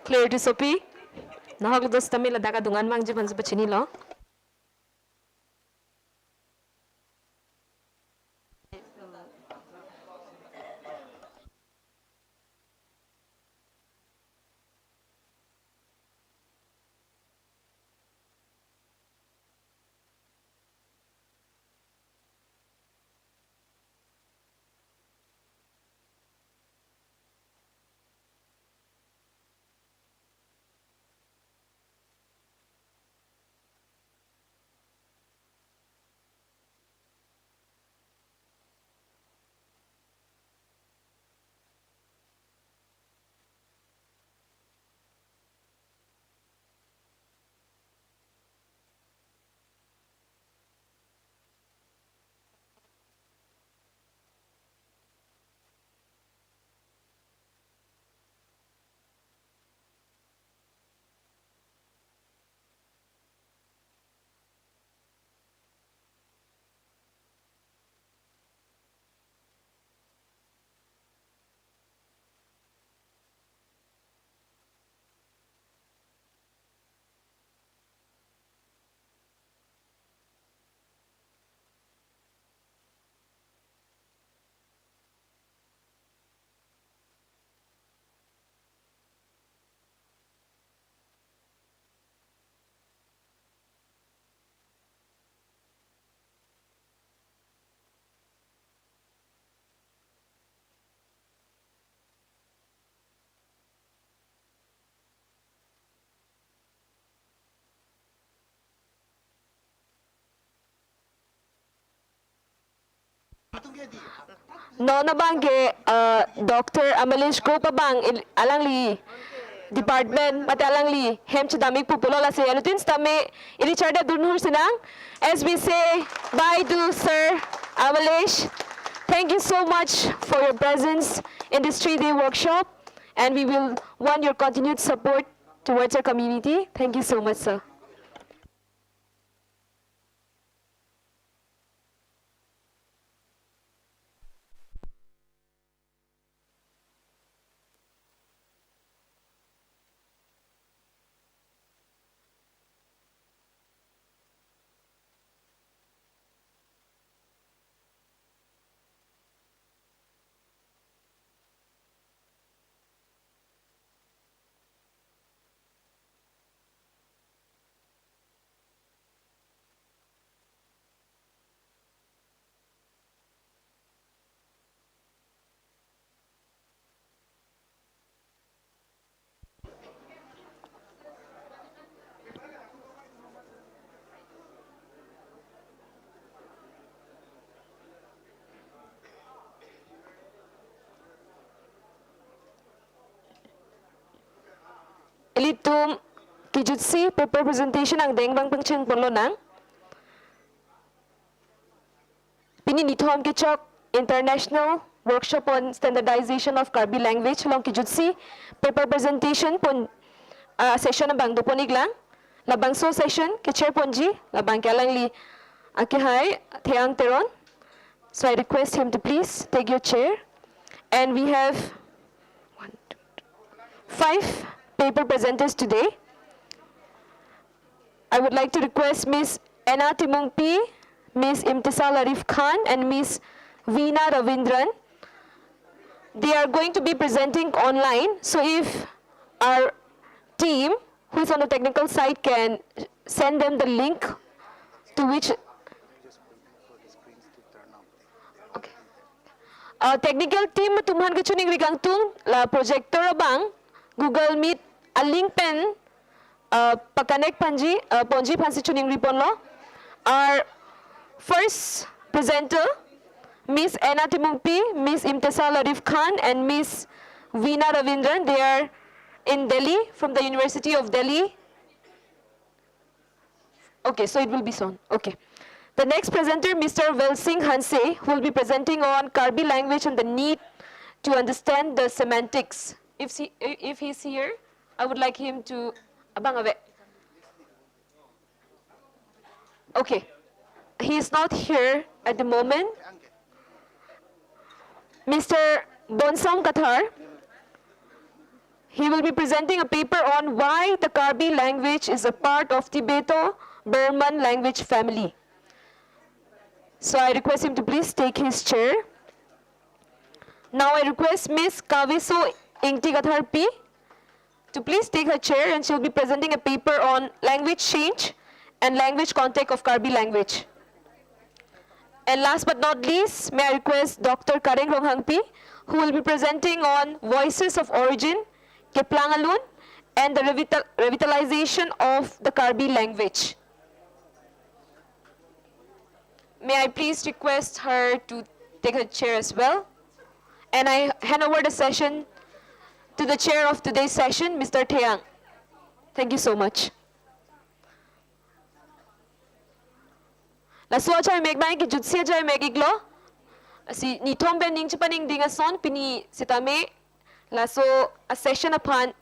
Clear to Sophie? Nahagdos tamil adaka dungan mang jiban sa pachinilo. No nabangge Dr. Amalish ko pa bang alang li department mati alang li hem chadamik pupulo la se anutin stame irichard dunhur sinang as we say bye to Sir Amalish. Thank you so much for your presence in this 3-day workshop, and we will want your continued support towards our community. Thank you so much, sir. Ilitum kijutsi paper presentation ang dengbang pangcheng polo nang pininithom kichok international workshop on standardization of Karbi language long kijutsi paper presentation pon session ng bang duponig lang labang so session kichair ponji labang kalang li akihay theang teron. So I request him to please take your chair, and we have 5 paper presenters today. I would like to request Ms. Anna Timungpi, Ms. Imtisal Arif Khan, and Ms. Veena Ravindran. They are going to be presenting online, so if our team, who is on the technical side, can send them the link to which technical team tumhan ke chuning rigang tung la projector bang Google Meet a link pen pakanek panji ponji phansi chuning ripon lo. Our first presenter, Miss Anna Timungpi, Miss Imtisal Arif Khan, and Miss Veena Ravindran. They are in Delhi, from the University of Delhi. Okay, so it will be soon. Okay. The next presenter, Mr. Velsing Hanse, who will be presenting on Karbi language and the need to understand the semantics. If he's here, I would like him to abang abe. Okay, he is not here at the moment. Mr. Bonsam Kathar, He will be presenting a paper on why the Karbi language is a part of Tibeto-Burman language family. So I request him to please take his chair. Now I request Ms. Kaviso Ingtigatharpi to please take her chair, and she'll be presenting a paper on language change and language context of Karbi language. And last but not least, may I request Dr. Kareng Ronghangpi, who will be presenting on voices of origin, Keplangalun, and the revitalization of the Karbi language. May I please request her to take her chair as well? And I hand over the session to the chair of today's session, Mr. Teang. Thank you so much. La so chay meg mai ki jutsia chay meg iglo. Si ni tom ben ning chipaning dinga son pini sitame la so a session upon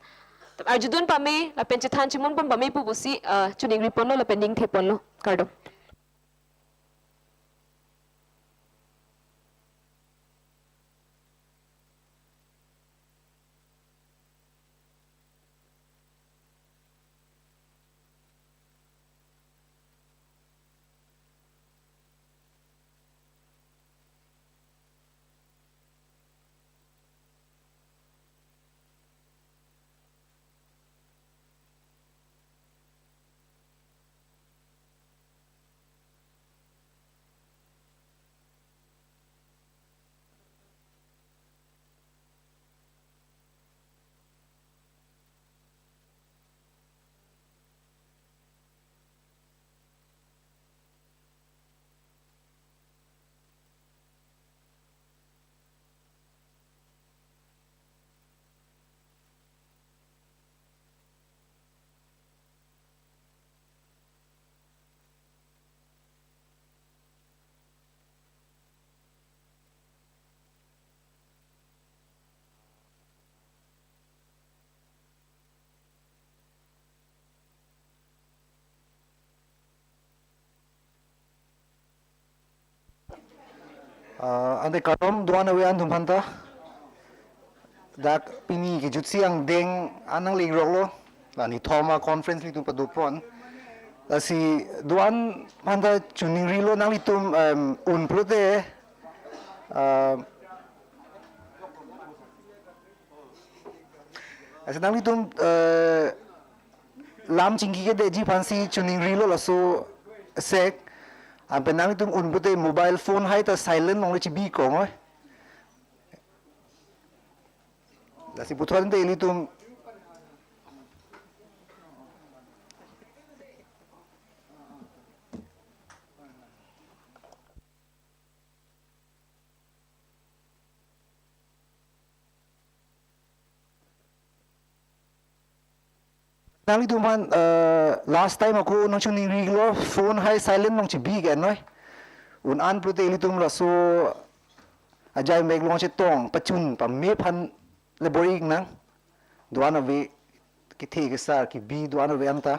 arjudun pame la penchetan chimon pam pame pubusi chuning riponlo la pending teponlo kardo. Ande karom duan awe an tumpanta dak pini ki jutsi ang deng anang ling rolo la ni thoma conference li tum padupon la si duan panta chuning rilo nang li tum un prote as nang li tum lam chingki ke de ji fansi chuning rilo la so sek ang penang itum un prote mobile phone hai ta silent nong le chi bi ko ngoi la si putuan de ili tum nang li tum han last time ako nong chuning rilo phone hai silent nong chi bi gen noi un an prote ili tum la so ajai meg long che tong pachun pa me phan le boring nang duan ave ki the ke sar ki bi duan ave anta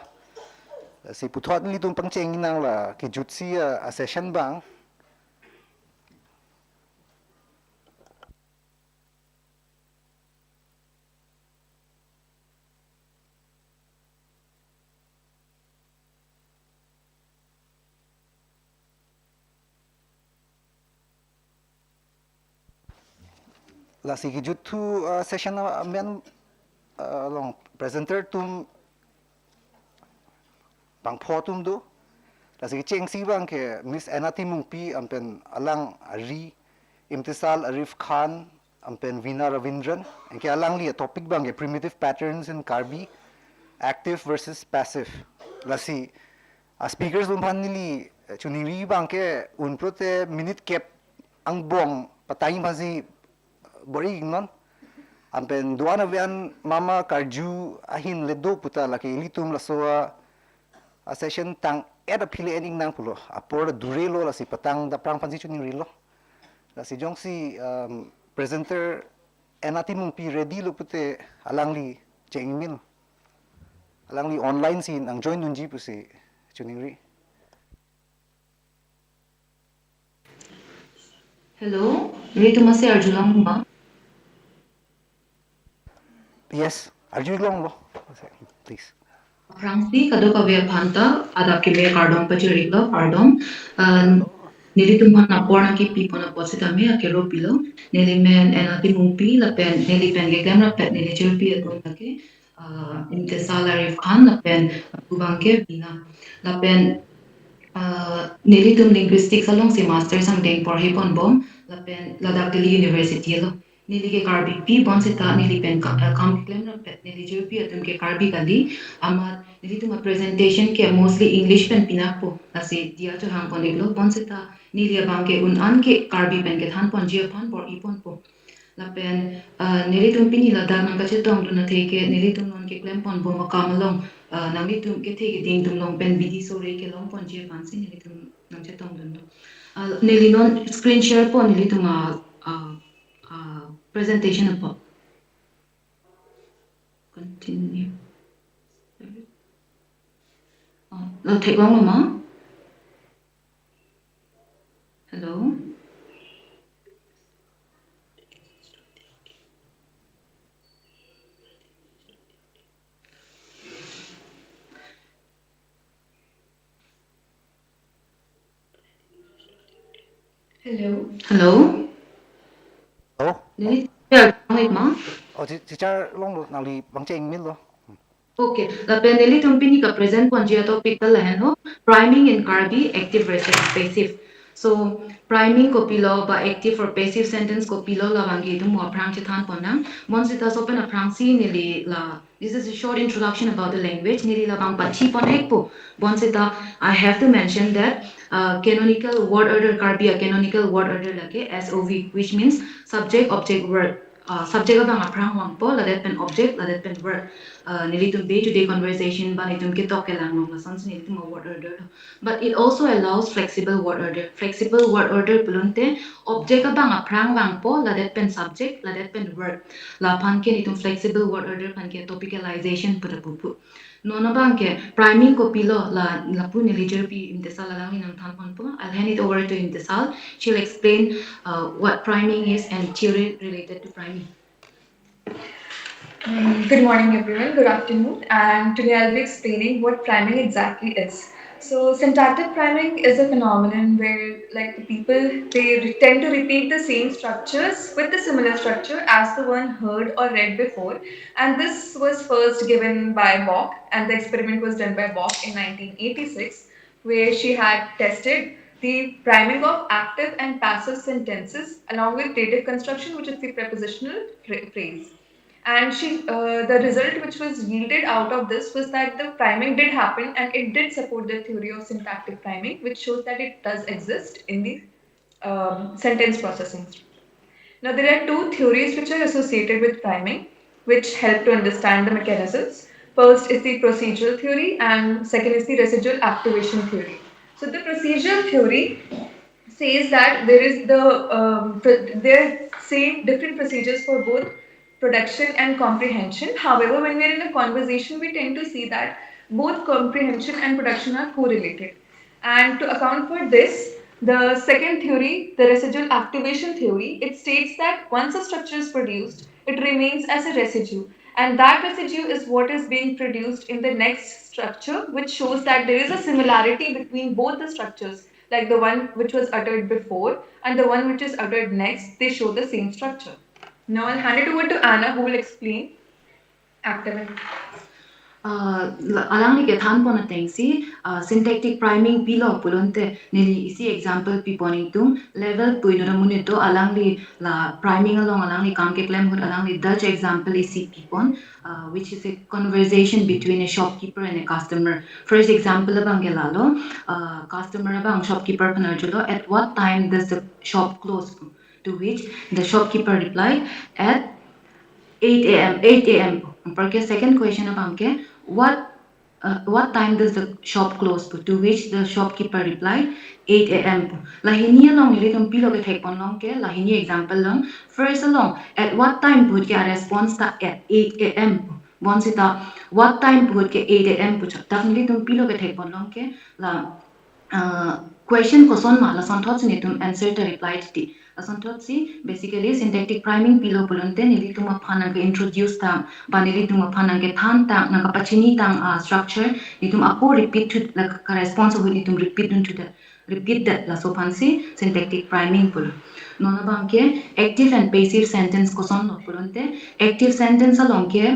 si puthot li tum pangcheng nang la ki jutsi a session bang la si ki juttu session men long presenter tum bang pho tum do la si cheng si bang ke Miss Anati Mungpi ampen alang ari Imtisal Arif Khan ampen Veena Ravindran and ke alang li a topic bang ke primitive patterns in Karbi active versus passive la si speakers lumpan nili chuniri bang ke un prote minute cap ang bong patay mazi bori non ampen duan avian mama karju ahin ledo puta laki ilitum la soa a session tang era phile ening nang pulo apor durelo la si patang da prang pansi chuning rilo la si jong si presenter enati mung pi ready lo pute alangli chengmin alangli online sin ang join nunji pu si chuning ri. Hello, Ritu Masi Arjulang ba? Yes, Arju long lo. Please. Fransi kado kavya phanta ada kime kardom pachuri lo pardom nili tumhan napor na ki pipo na posita me akero pilo nili men enati mupi la pen nili pen ge gamra pet nili chirpi atum take inte salary khan la pen kubangke bina la pen Nilitum Linguistics along si master sang deng por hipon bom lapen Ladakh Delhi University lo nili ke Karbi pi bon se ta nili pen kam klem na pet nili jo pi atum ke Karbi kali ama nili tum presentation ke mostly English pen pinak po asi dia to hang pon lo bon se ta nili abang ke un an ke Karbi pen ke than pon jia pon por ipon po lapen nilitum pini Ladakh nang kache tong tu na theke nilitum non ke klem pon bom kam long nalitum ke theke ding tum long pen bidi so re ke long pon jia pan si nilitum nang che tong dun nili non screen share po nilitum presentation po continue lo take long ma hello hello Oh. nili share ma Oh, teacher long lo nali bang cheng min lo. Okay, la peneli tumpini ka present ponjia topic ta lahen ho priming in Karbi active versus passive. So priming ko pilo ba active or passive sentence ko pilo la wangi tu mo aprang chithan ponang mon sita sopen aprang si nili la this is a short introduction about the language nili la bang pachi pon hekpo bon sita I have to mention that canonical word order Karbi a canonical word order lake SOV which means subject object verb subject abang aprang wang po ladet pen object ladet pen verb nilitum day to day conversation ba nitum ke talk lang long lessons nilitum word order but it also allows flexible word order pulunte object abang aprang wang po ladet pen subject ladet pen verb la pan ke nitum flexible word order pan ke topicalization pupu no bang ke priming ko pilo la pu nilijer pi imtesal lang ni nang than po I'll hand it over to Imtesal. She'll explain what priming is and theory related to priming. Good morning, everyone. Good afternoon. And today I'll be explaining what priming exactly is. So, syntactic priming is a phenomenon where, like the people, they tend to repeat the same structures with the similar structure as the one heard or read before. And this was first given by Bock, and the experiment was done by Bock in 1986, where she had tested the priming of active and passive sentences along with dative construction, which is the prepositional phrase. And the result which was yielded out of this was that the priming did happen and it did support the theory of syntactic priming, which shows that it does exist in the sentence processing. Now, there are two theories which are associated with priming, which help to understand the mechanisms. First is the procedural theory, and second is the residual activation theory. So, the procedural theory says that there are same different procedures for both production and comprehension. However, when we are in a conversation, we tend to see that both comprehension and production are correlated. And to account for this, the second theory, the residual activation theory, it states that once a structure is produced, it remains as a residue. And that residue is what is being produced in the next structure, which shows that there is a similarity between both the structures, like the one which was uttered before and the one which is uttered next, they show the same structure. Now I'll hand it over to Anna who will explain active and Alang ni ke than pon ateng si syntactic priming pilo pulonte nili isi example pi poning tum level puino munito alang li la priming alang li kam ke claim hut alang li Dutch example isi pi pon which is a conversation between a shopkeeper and a customer. First example abang ke lalo customer abang shopkeeper panajulo at what time does the shop close, to which the shopkeeper replied at 8 a.m. 8 a.m. Porque second question abang ke what time does the shop close? To which the shopkeeper replied 8 a.m. Lahini along ili tum pilo ke thek pon long ke lahini example long first along at what time put ke response ta at 8 a.m. Bon sita what time put ke 8 a.m. put tak nili tum pilo ke thek pon long ke la question ko son ma la son thoughts ni tum answer to reply ti Asan tot si basically syntactic priming pilo pulunte nili tuma phanang ke introduce tang ba nili tuma phanang ke than tang na kapachini tang structure nitum apo repeat to la corresponds with nitum repeat into the repeat that la so fancy syntactic priming pul nona bang ke active and passive sentence ko son no pulunte active sentence along ke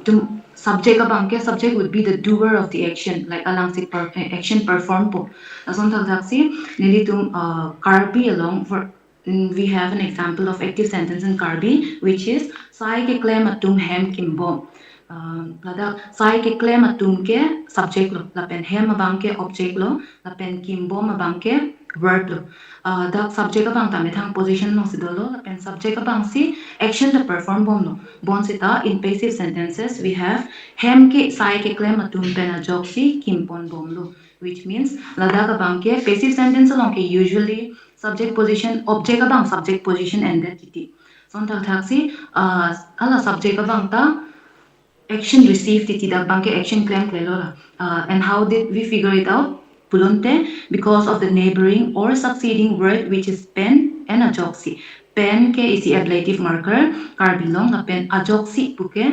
itum subject abang ke subject would be the doer of the action like alang si action perform po ason thak thak si nili tum Karbi along for we have an example of active sentence in Karbi, which is sai ke claim atum hem kimbo. Lada sai ke claim atum ke subject lo, lapen hem abang ke object lo, lapen kimbo abang ke verb lo. The subject abang tame thang position lo sidolo, lapen subject abang si action the perform bom lo. Bon sita in passive sentences we have hem ke sai ke claim atum pen a job si kimpon bom lo, which means lada ka bang ke passive sentence along ke usually subject position object abang subject position and that titi son tak thak si ala subject abang ta action received titi dak bang ke action claim klelo and how did we figure it out pulunte because of the neighboring or succeeding word which is pen and ajoxi pen ke isi ablative marker karbilong na pen ajoxi puke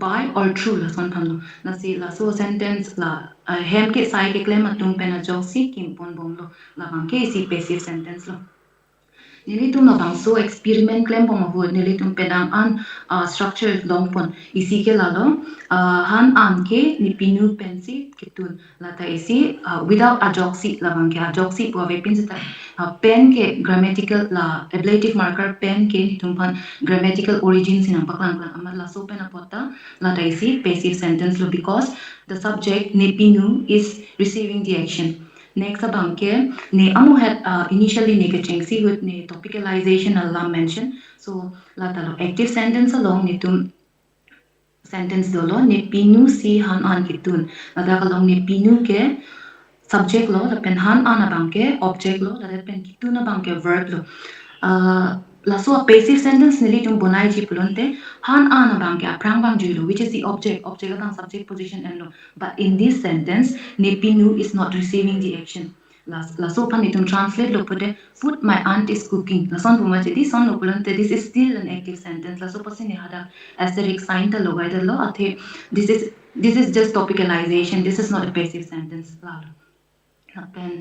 by or true la son phang na si la so sentence la hem ke sai ke claim atung pen a job si kim pon bom lo la bang ke si passive sentence lo nilitum na bang so experiment claim pom avo nilitum pedang an structure long pon isi ke lalo han an ke ni pinu pensi kitun la ta isi without ajoxi la bang ke ajoxi po ave pin ta pen ke grammatical la ablative marker pen ke nitum pan grammatical origin sinang paklang lang amar la so pen apota la ta isi passive sentence lo because the subject ne pinu is receiving the action next abang ke ne amu had initially ne ke chengsi with ne topicalization Allah mention so la ta lo active sentence along ne tum sentence dolo ne pinu si han an kitun la ta long ne pinu ke subject lo la pen han an abang ke object lo la pen kitun abang ke verb lo la so a passive sentence nili tum bonai ji pulonte han an abang ke aprang bang julo which is the object abang subject position and lo but in this sentence ne pinu is not receiving the action la so pan itum translate lo put food my aunt is cooking la son buma chedi son lo pulonte this is still an active sentence la so pasin ne hada asterisk sign ta lo gaida lo athe this is just topicalization this is not a passive sentence la pen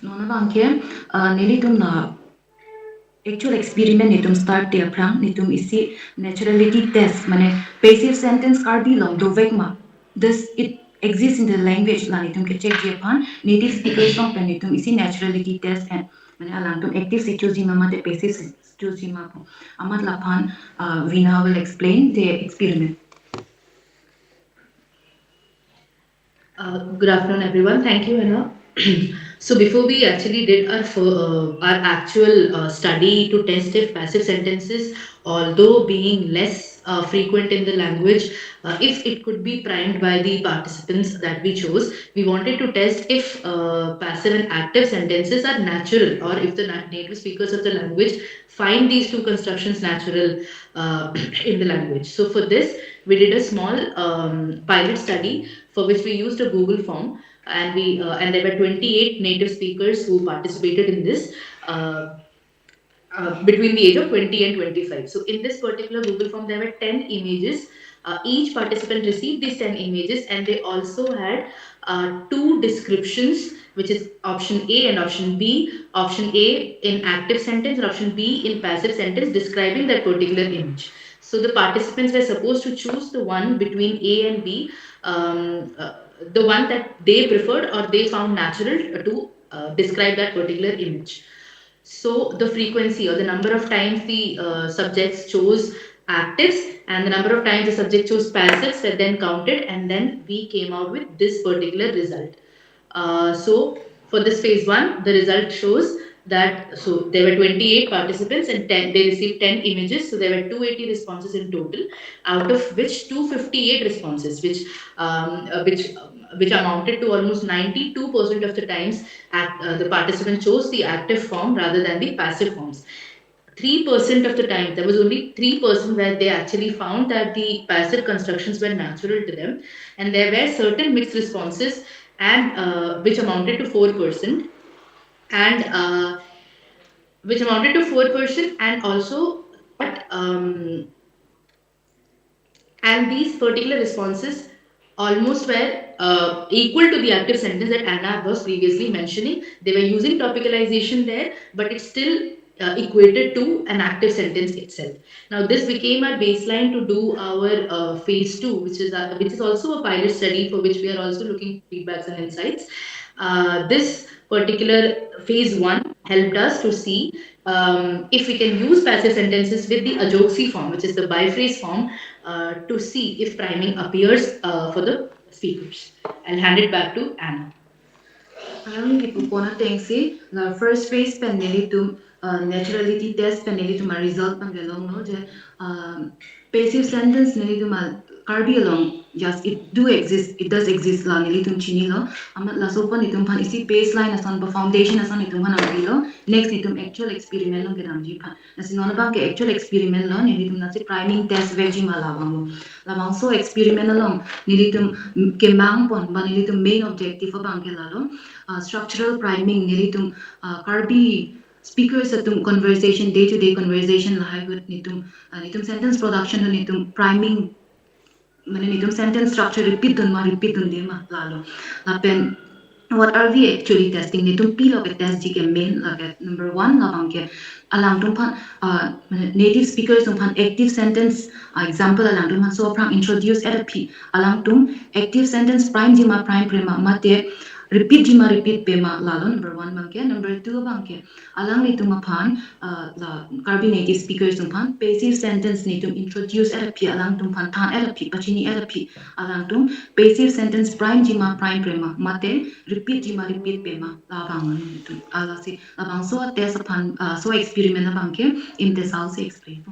nona bang ke nili tum na actual experiment nitum start dia prang nitum isi naturality test mane passive sentence karbi long do vekma this it exists in the language la nitum ke check dia pan native speakers long pen nitum isi naturality test and mane alang tum active situation ma mate passive situation ma amat la pan Vina will explain the experiment. Good afternoon, everyone. Thank you, Anna. So before we actually did our actual study to test if passive sentences, although being less frequent in the language, if it could be primed by the participants that we chose, we wanted to test if passive and active sentences are natural, or if the native speakers of the language find these two constructions natural in the language. So for this, we did a small pilot study for which we used a Google form, and there were 28 native speakers who participated in this. Between the age of 20 and 25. So in this particular Google form, there were 10 images. Each participant received these 10 images, and they also had two descriptions, which is option A and option B. Option A in active sentence and option B in passive sentence describing that particular image. So the participants were supposed to choose the one between A and B, the one that they preferred or they found natural to describe that particular image. So the frequency or the number of times the subjects chose actives and the number of times the subject chose passives were then counted, and then we came out with this particular result. So for this phase one, the result shows that there were 28 participants and they received 10 images, so there were 280 responses in total, out of which 258 responses, which amounted to almost 92% of the times the participant chose the active form rather than the passive forms. 3% of the time, there was only 3% where they actually found that the passive constructions were natural to them, and there were certain mixed responses, and which amounted to 4%. and which amounted to 4%, and also but and these particular responses almost were equal to the active sentence that Anna was previously mentioning. They were using topicalization there, but it still equated to an active sentence itself. Now, this became our baseline to do our phase two, which is also a pilot study for which we are also looking for feedbacks and insights. This particular phase one helped us to see if we can use passive sentences with the ajoxy form, which is the biphrase form, to see if priming appears for the speakers. I'll hand it back to Anna. Alam ipupona tengsi la first phase peneli to naturality test peneli to ma result pangelong no je passive sentence neli to ma Karbi along yes it do exist, it does exist la neli tum chini lo amat la sopan itum pan isi baseline asan ba foundation asan itum pan ambi lo next itum actual experiment lo gedam ji pan nasi non bang ke actual experiment lo neli tum nasi priming test veji ma la bang lamang so experiment along neli tum kemang pon ba neli tum main objective bang ke la lo structural priming nilitum Karbi speakers atum conversation day to day conversation lahay gut nitum sentence production nitum priming mane nitum sentence structure repeat dun de ma lalo lapen what are we actually testing nitum pilo ke test ji ke main lagat number 1 labang ke alang tum phan native speakers tum phan active sentence example alang tum phan so prang introduce at a p alang tum active sentence prime ji ma prime prema mate repeat jima repeat pema lalo number 1 bangke number 2 bangke alang ni tum phan la carbonated speakers tum phan passive sentence ni tum introduce at a p alang tum phan than at a p pachini at a p alang tum passive sentence prime jima prime prema mate repeat jima repeat pema la bang ni tum ala si abang so test phan so experiment na bangke im te sao se explain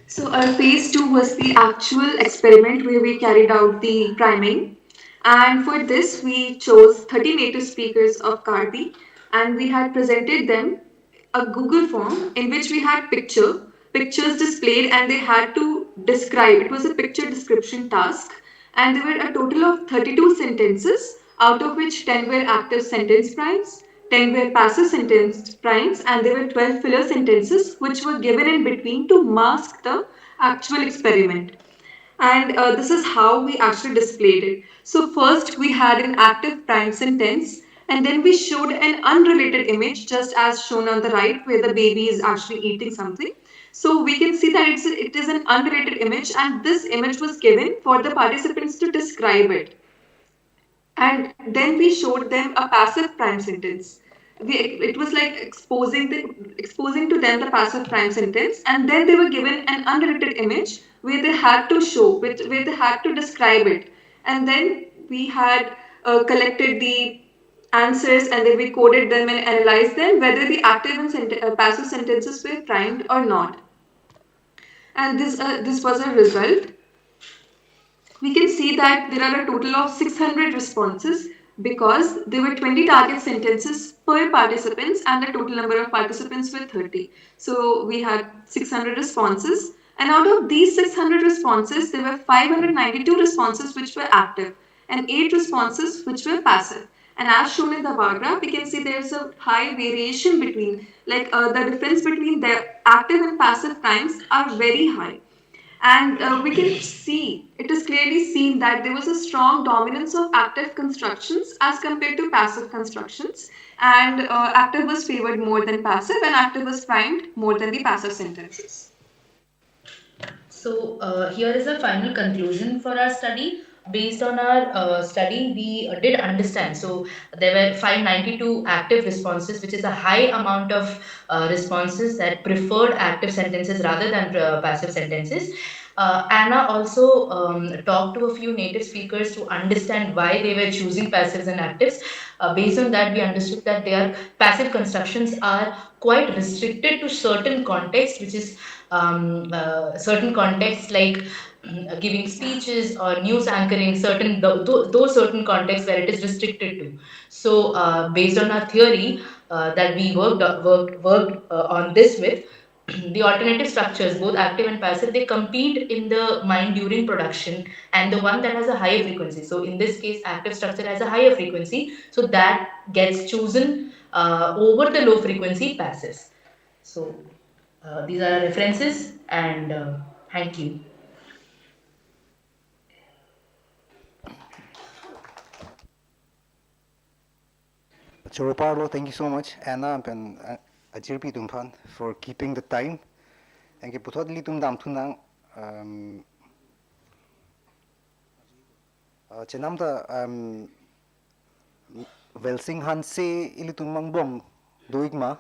So our phase two was the actual experiment where we carried out the priming. And for this, we chose 30 native speakers of Karbi and we had presented them a Google form in which we had pictures displayed and they had to describe. It was a picture description task and there were a total of 32 sentences out of which 10 were active sentence primes, 10 were passive sentence primes, and there were 12 filler sentences which were given in between to mask the actual experiment. And this is how we actually displayed it. So first we had an active prime sentence and then we showed an unrelated image just as shown on the right where the baby is actually eating something. So we can see that it is an unrelated image and this image was given for the participants to describe it. And then we showed them a passive prime sentence. It was like exposing to them the passive prime sentence, and then they were given an unrelated image where they had to show, where they had to describe it. And then we had collected the answers and then we coded them and analyzed them whether the active and passive sentences were primed or not. And this was a result. We can see that there are a total of 600 responses because there were 20 target sentences per participants and the total number of participants were 30. So we had 600 responses and out of these 600 responses there were 592 responses which were active and 8 responses which were passive. And as shown in the bar graph, we can see there's a high variation between, the difference between the active and passive times are very high. And we can see, it is clearly seen that there was a strong dominance of active constructions as compared to passive constructions. And active was favored more than passive, and active was primed more than the passive sentences. So here is a final conclusion for our study. Based on our study, we did understand. So there were 592 active responses, which is a high amount of responses that preferred active sentences rather than passive sentences. Anna also talked to a few native speakers to understand why they were choosing passives and actives. Based on that, we understood that their passive constructions are quite restricted to certain contexts, which is certain contexts like giving speeches or news anchoring, those certain contexts where it is restricted to. So based on our theory that we worked on this with, the alternative structures, both active and passive, they compete in the mind during production, and the one that has a higher frequency. So in this case, active structure has a higher frequency, so that gets chosen over the low frequency passives. So these are references, and thank you. Choro Parlo, thank you so much. Anna and Ajirpi Tumpan for keeping the time. Thank you. Putot litum dam tunang. Chenamda Welsing Han se ilitum mangbong doigma.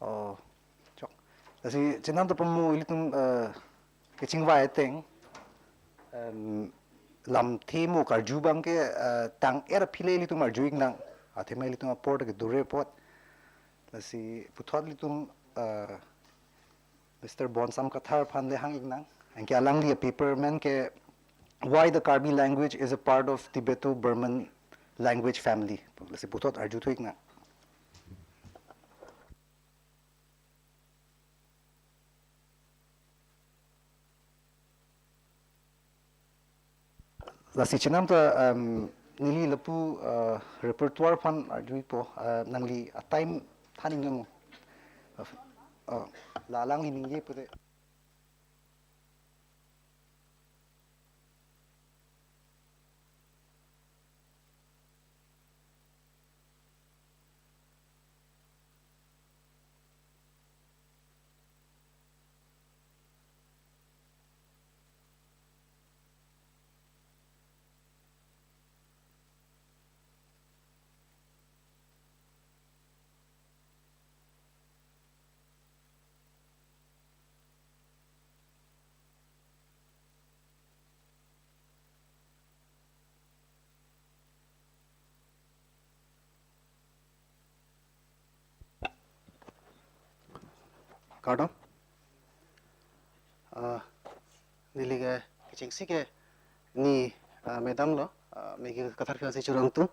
Oh, chok. Kasi chenamda pamu ilitum keching vai teng. Lam themo karjubang ke tang era phile ilitum arjuig nang. Athema ilitum aport ke dure pot. Lasi putot litum Mr. Bonsam Kathar Phan Lehang Ignang, and ke alangli a paper man ke why the Karbi language is a part of Tibeto-Burman language family. Lasi putot arju tu ignang. Lasi chenam ta nili lapu repertoire phan arju po nangli a time thaning ngung. La alangli ningye pute. Kardom? Niliga kicing ke ni medam lo megi kathar kya se churang tu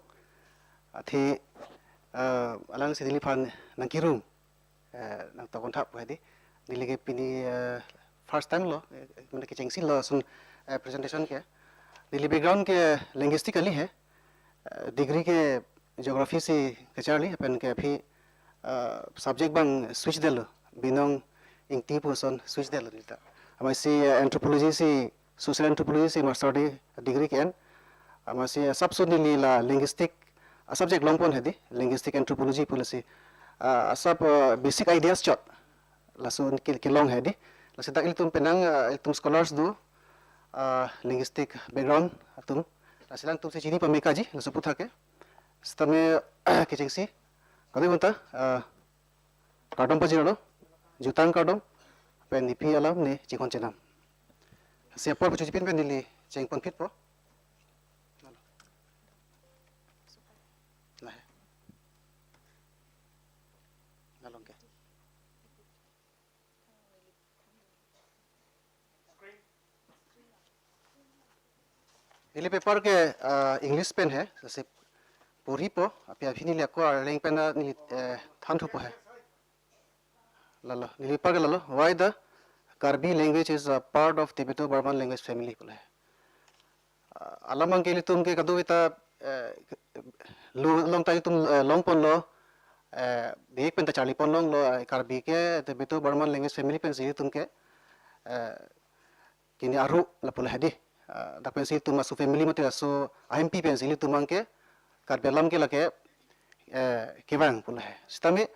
the alang se dili phan nang kirum nang ta konthap hai di niliga pini first time lo mane kicing lo sun presentation ke nili background ke linguistically hai degree के geography से कचारली अपन के अभी subject bang switch देलो बिनों इंगती पोसन switch देलो निता हमारे से anthropology से social anthropology से master degree के हमारे से सब सुन ली ला linguistic subject long पॉन है दी linguistic anthropology policy सब basic ideas चट लासुन के long है दी लासुन तक तुम पेनंग तुम scholars दो linguistic background तुम Silang tu sini pemeka ji, langsung putar ke. Setame kecing si, kau tu kardom pajero, jutang kardom, pen nipi alam ni cikon cenam. Siapa pun cuci pen nili ceng pon fit po. Nah, nalong ke. Ini paper के English pen है जैसे पूरी पो अभी अभी नीले को link pen नीले थान थुपो है लालो नीले पर के लालो why the Karbi language is a part of Tibeto-Burman language family बोले alamang के लिए तुम के कदू इता long टाइम तुम long पन लो एक पेन ता चाली पन long लो Karbi के Tibeto-Burman language family पेन से तुम के kini aru la pula hadi dak pensil tu masu family mate so IMP pensil tu mangke karbelam ke lake kebang pula hai stame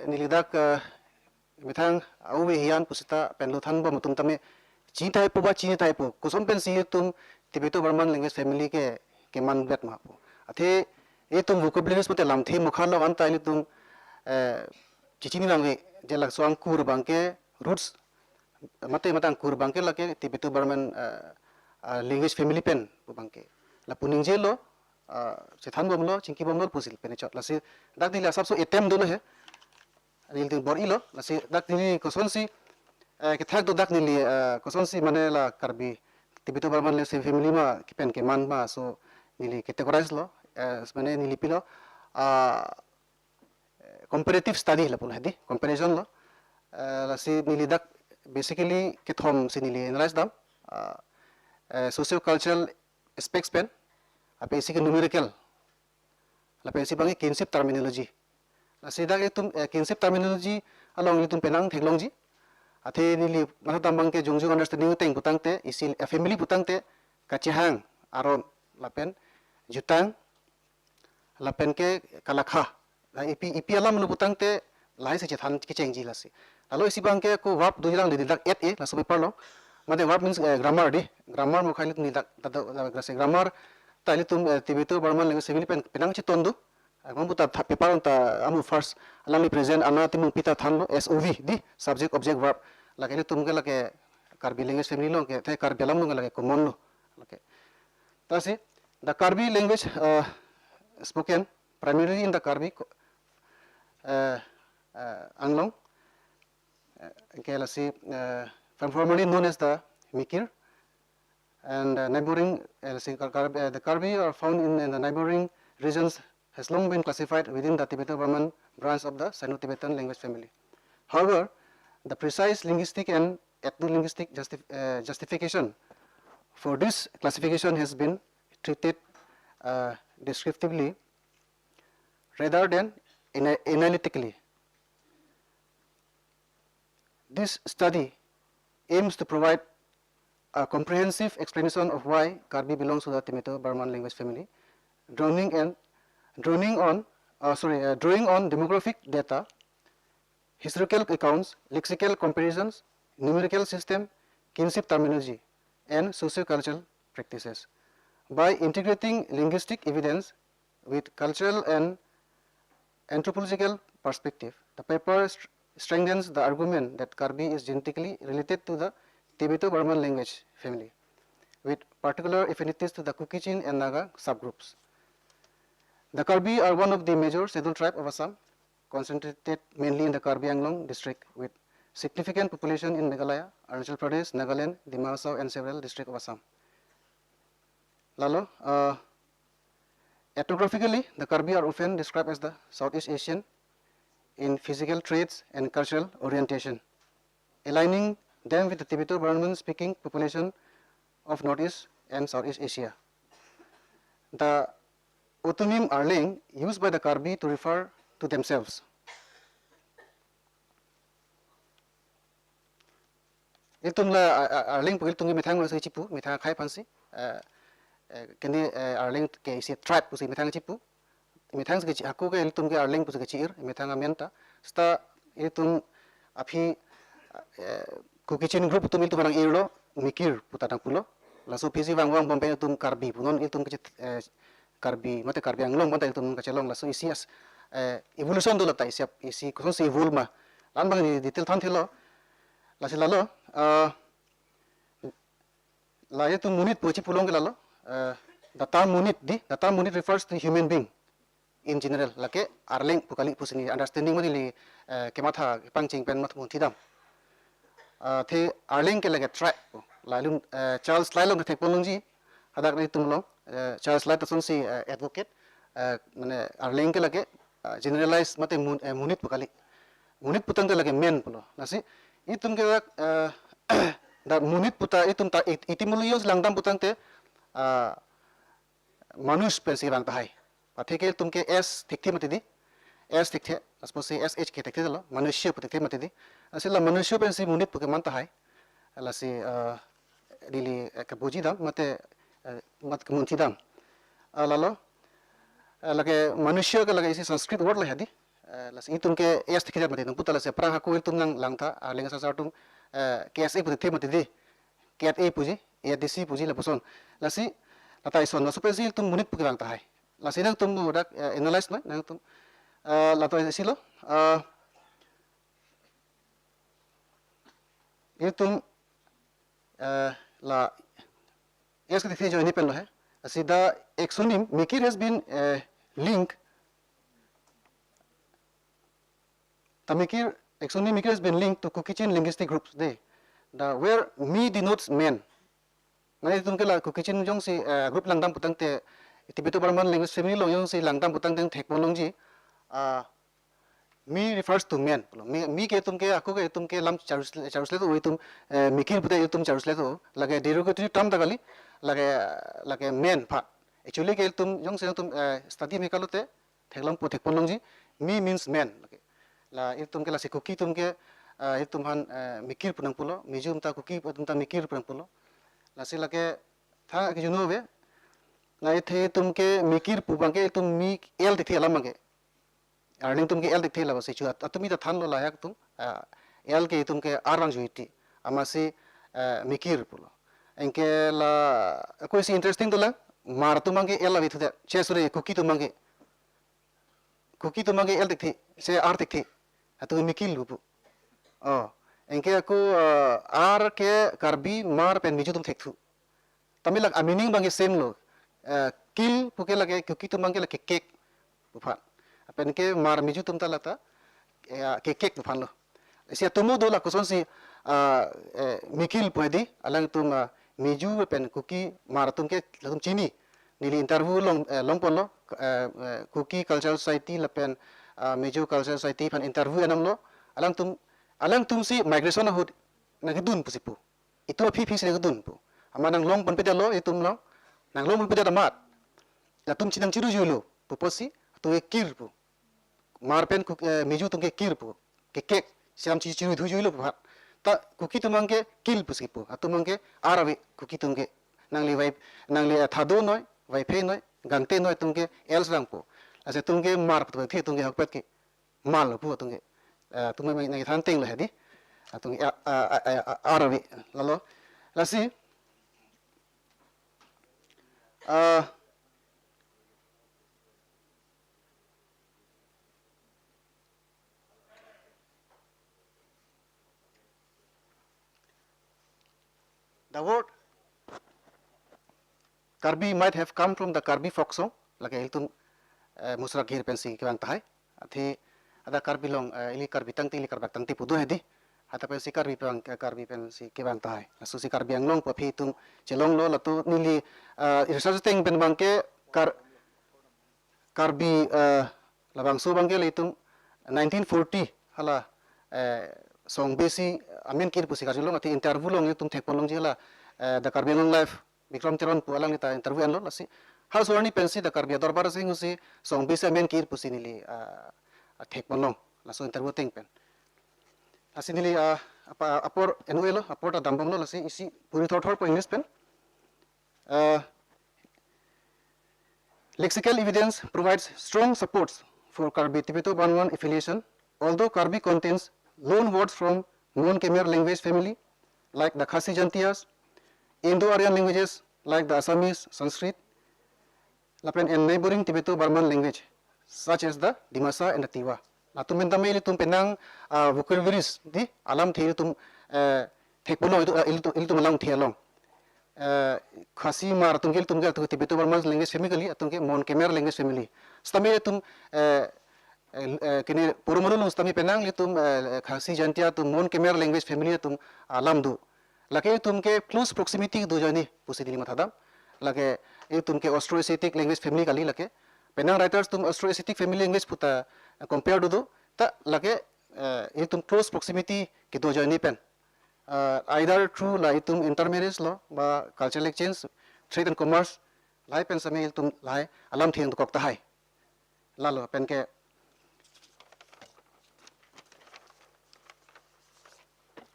nilidak mithang au we hian pusita penlo than ba mutum tame chi tai po ba chi tai po kusom pensil tum Tibeto-Burman language family ke man bet ma po athe e tum vocabularies mate lam the mukhalo an tai tum chichini nangwe jelak so ang kur bangke roots mate matang kur bangke lake Tibeto-Burman language family pen bangke la puning jelo sethan bomlo chingki bomlo pusil pen chot la se dak dile sab so etem do he nil tin bor ilo la se dak dile koson si ke thak do dak nili koson si mane la Karbi Tibeto-Burman language family ma pen ke man ma so nili categorize lo mane nili pilo comparative study la pula hadi comparison lo la si nilidak basically kithom si nili analyze dam socio cultural aspects pen apa isi ke numerical la pen si bangi kinship terminology la si dak itum kinship terminology along itum penang theklongji athe nili mana tambang ke jongjong understanding teng putangte isi family putangte kachihang aron la pen jutang la pen ke kalakha la ipi alam lu putangte lai se chethan ki chengji la si alo isi bang ke ko verb dujilang li dak et e la so paper lo mate verb means grammar di grammar mo khailit ni dak grammar tali tum tibeto barman language family pen penang chi tondu agam buta paper ta amu first alam ni present ana timu pita thanlo sov di subject object verb la ke tum ke la ke Karbi language family lo ke the Karbi alam lo la ke common lo okay tasi the Karbi language spoken primarily in the Karbi Anglong from formerly known as the Mikir and neighboring the Karbi are found in the neighboring regions has long been classified within the Tibeto-Burman branch of the Sino-Tibetan language family. However, the precise linguistic and ethno-linguistic justification for this classification has been treated descriptively rather than analytically. This study aims to provide a comprehensive explanation of why Karbi belongs to the Tibeto-Burman language family, drawing on demographic data, historical accounts, lexical comparisons, numerical system, kinship terminology, and socio-cultural practices. By integrating linguistic evidence with cultural and anthropological perspective, the paper strengthens the argument that Karbi is genetically related to the Tibeto-Burman language family, with particular affinities to the Kukichin and Naga subgroups. The Karbi are one of the major scheduled tribes of Assam, concentrated mainly in the Karbi Anglong district, with significant population in Meghalaya, Arunachal Pradesh, Nagaland, Dima Hasao, and several districts of Assam. Lalo, ethnographically, the Karbi are often described as the Southeast Asian in physical traits and cultural orientation, aligning them with the Tibeto-Burman speaking population of Northeast and Southeast Asia. The autonym Arling used by the Karbi to refer to themselves. Iltung la Arling pagil tungi mithang la chipu mithang khai pansi kini Arling ke isi tribe pusi mithang chipu mithang ke aku ke iltung ke Arling pusi ke chir mithang amenta sta iltung api Kukichin group tum iltung barang irlo mikir putatang pulo laso pisi wang bompe iltung Karbi punon iltung ke Karbi mate Karbi Anglong mate iltung ke chelong laso isi as evolution do lata isi kuson si evolve ma lan bang di detail than thilo lasi lalo la itu munit pochi pulong ke lalo the term munit refers to human being in general lake Arling pukali pusini understanding mali kematha pangching pen mat mun thidam the Arling ke lage tribe lalun Charles Lai long ke teknology hadak ni tumlong Charles Lai tason si advocate mane Arling ke lage generalize mate munit pukali munit putang ke lage men pulo nasi itum ke da munit puta itum ta etimologios langdam putang te manush pensi bang tahai patheke itum ke s thikthi matidi s thikhe suppose sh ke thikhe lo manushya puthikhe matidi asila manushya pensi munit puke man tahai lasi dili ka boji dam mate mat kemunti dam lalo lage manushya ke lage isi sanskrit word la hadi las itum ke es thikhe mate tum putala se prang haku itum nang langta lenga sa sartum ke es e puthikhe matidi ket e puji e disi puji la puson lasi lata ison no supesi tum munit puke bang tahai lasi nang tum dak analyze na nang tum lato silo itum la es ke thikhe jo ni pen lo hai asi the exonym Mikir has been linked. The exonym Mikir has been linked to Kukichin linguistic groups. Where me denotes men. Nai tum ke la Kukichin jong si group langdam putang te Tibeto-Burman language family long jong si langdam putang teng thekpon long ji me refers to men me ke tum ke aku ke tum ke lam charusle to itum mikir puta itum charusle to lage derogatory term da gali lage men pha actually ke tum jong se tum study me kalote theklam po thekpon ji me means men lage la itum ke la se kuki tum ke itum han mikir punang pulo mijum ta kuki tum ta mikir punang pulo la se lage tha ke juno be la ithe tum ke mikir pu bang ke tum mi el de thela mange earning tum ke el dikhe la se chu atumi ta than lo la yak tum el ke tum ke arang juiti amasi mikir pulo enke la ko is interesting to la mar tum ke el la vithu che sure kuki tum ke el dikhe se ar dikhe atu mikil lupu oh enke aku ar ke karbi mar pen miju tum thektu tamil la meaning bange same lo kill puke lage kuki tum ke la kek bupan pen ke mar miju tum talata kek bupan lo sia tumu do la kuson si mikil pwedi alang tum miju pen kuki mar tum ke tum chini nili interview long pon lo kuki cultural society la pen miju cultural society pan interview enam lo alang tum si migration hud na gedun pusipu itu phi si gedun pu amanang long pon pedalo itum lo nang long pon pedalo mat la tum chinang chiru julo puposi tu kir pu marpen miju tum ke kir pu ke kek siam chi chiru thu julo pu ta kuki tum ke kil pusipu atum ke arabi kuki tum ke nang li thado noi vai phe noi gangte noi tum ke els rang pu ase tum ke mar pu the tum ke hakpet ke mal pu tum ke tum mai nang than teng la hedi tum arabi lalo lasi the word Karbi might have come from the Karbi folk song, like hiltum musra gir pensi kibang tahai. Ati ada Karbi long ili Karbi tangti ili Karbi tangti pudu hedi. Ata pensi Karbi pensi kibang tahai. Lasu si Karbi ang long papi tum celong lo latu nili research teng pen bangke Karbi labang so bangke leitum 1940 hala song besi amen kir pusi karjulong ati interview long itum thekpon long jela the Karbi long life Bikram Tiron pu alang nita interview an lo lasi hal sorani pensi da Karbi dorbar sing usi song besi amen kir pusi nili thekpon long laso interview teng pen lasi nili apa apor enuelo apor ta dambom lo lasi isi puri thor po English pen lexical evidence provides strong supports for Karbi Tibeto-Banwan affiliation, although Karbi contains loan words from non-Khmer language family like the Khasi Jantias, Indo-Aryan languages like the Assamese, Sanskrit, and neighboring Tibeto-Burman language such as the Dimasa and the Tiwa. Latum pentame ili tum penang vocabularies di alam thiri tum thekpono ili tum alam thialong. Khasi mar tum gel tum gel tu Tibeto-Burman language family atum ke non-Khmer language family. Stame tum kini purumulu stami penang li tum Khasi Jantia tum non-Khmer language family tum alam du. Lake tum ke close proximity do jani pusidili mathadam. Lake tum ke Austroasiatic language family kali lake penang writers tum Austroasiatic family language puta compare do ta lake tum close proximity ke do jani pen either through la tum intermarriage lo ba cultural exchange trade and commerce lai pen same tum lai alam thiang to kokta hai lalo pen ke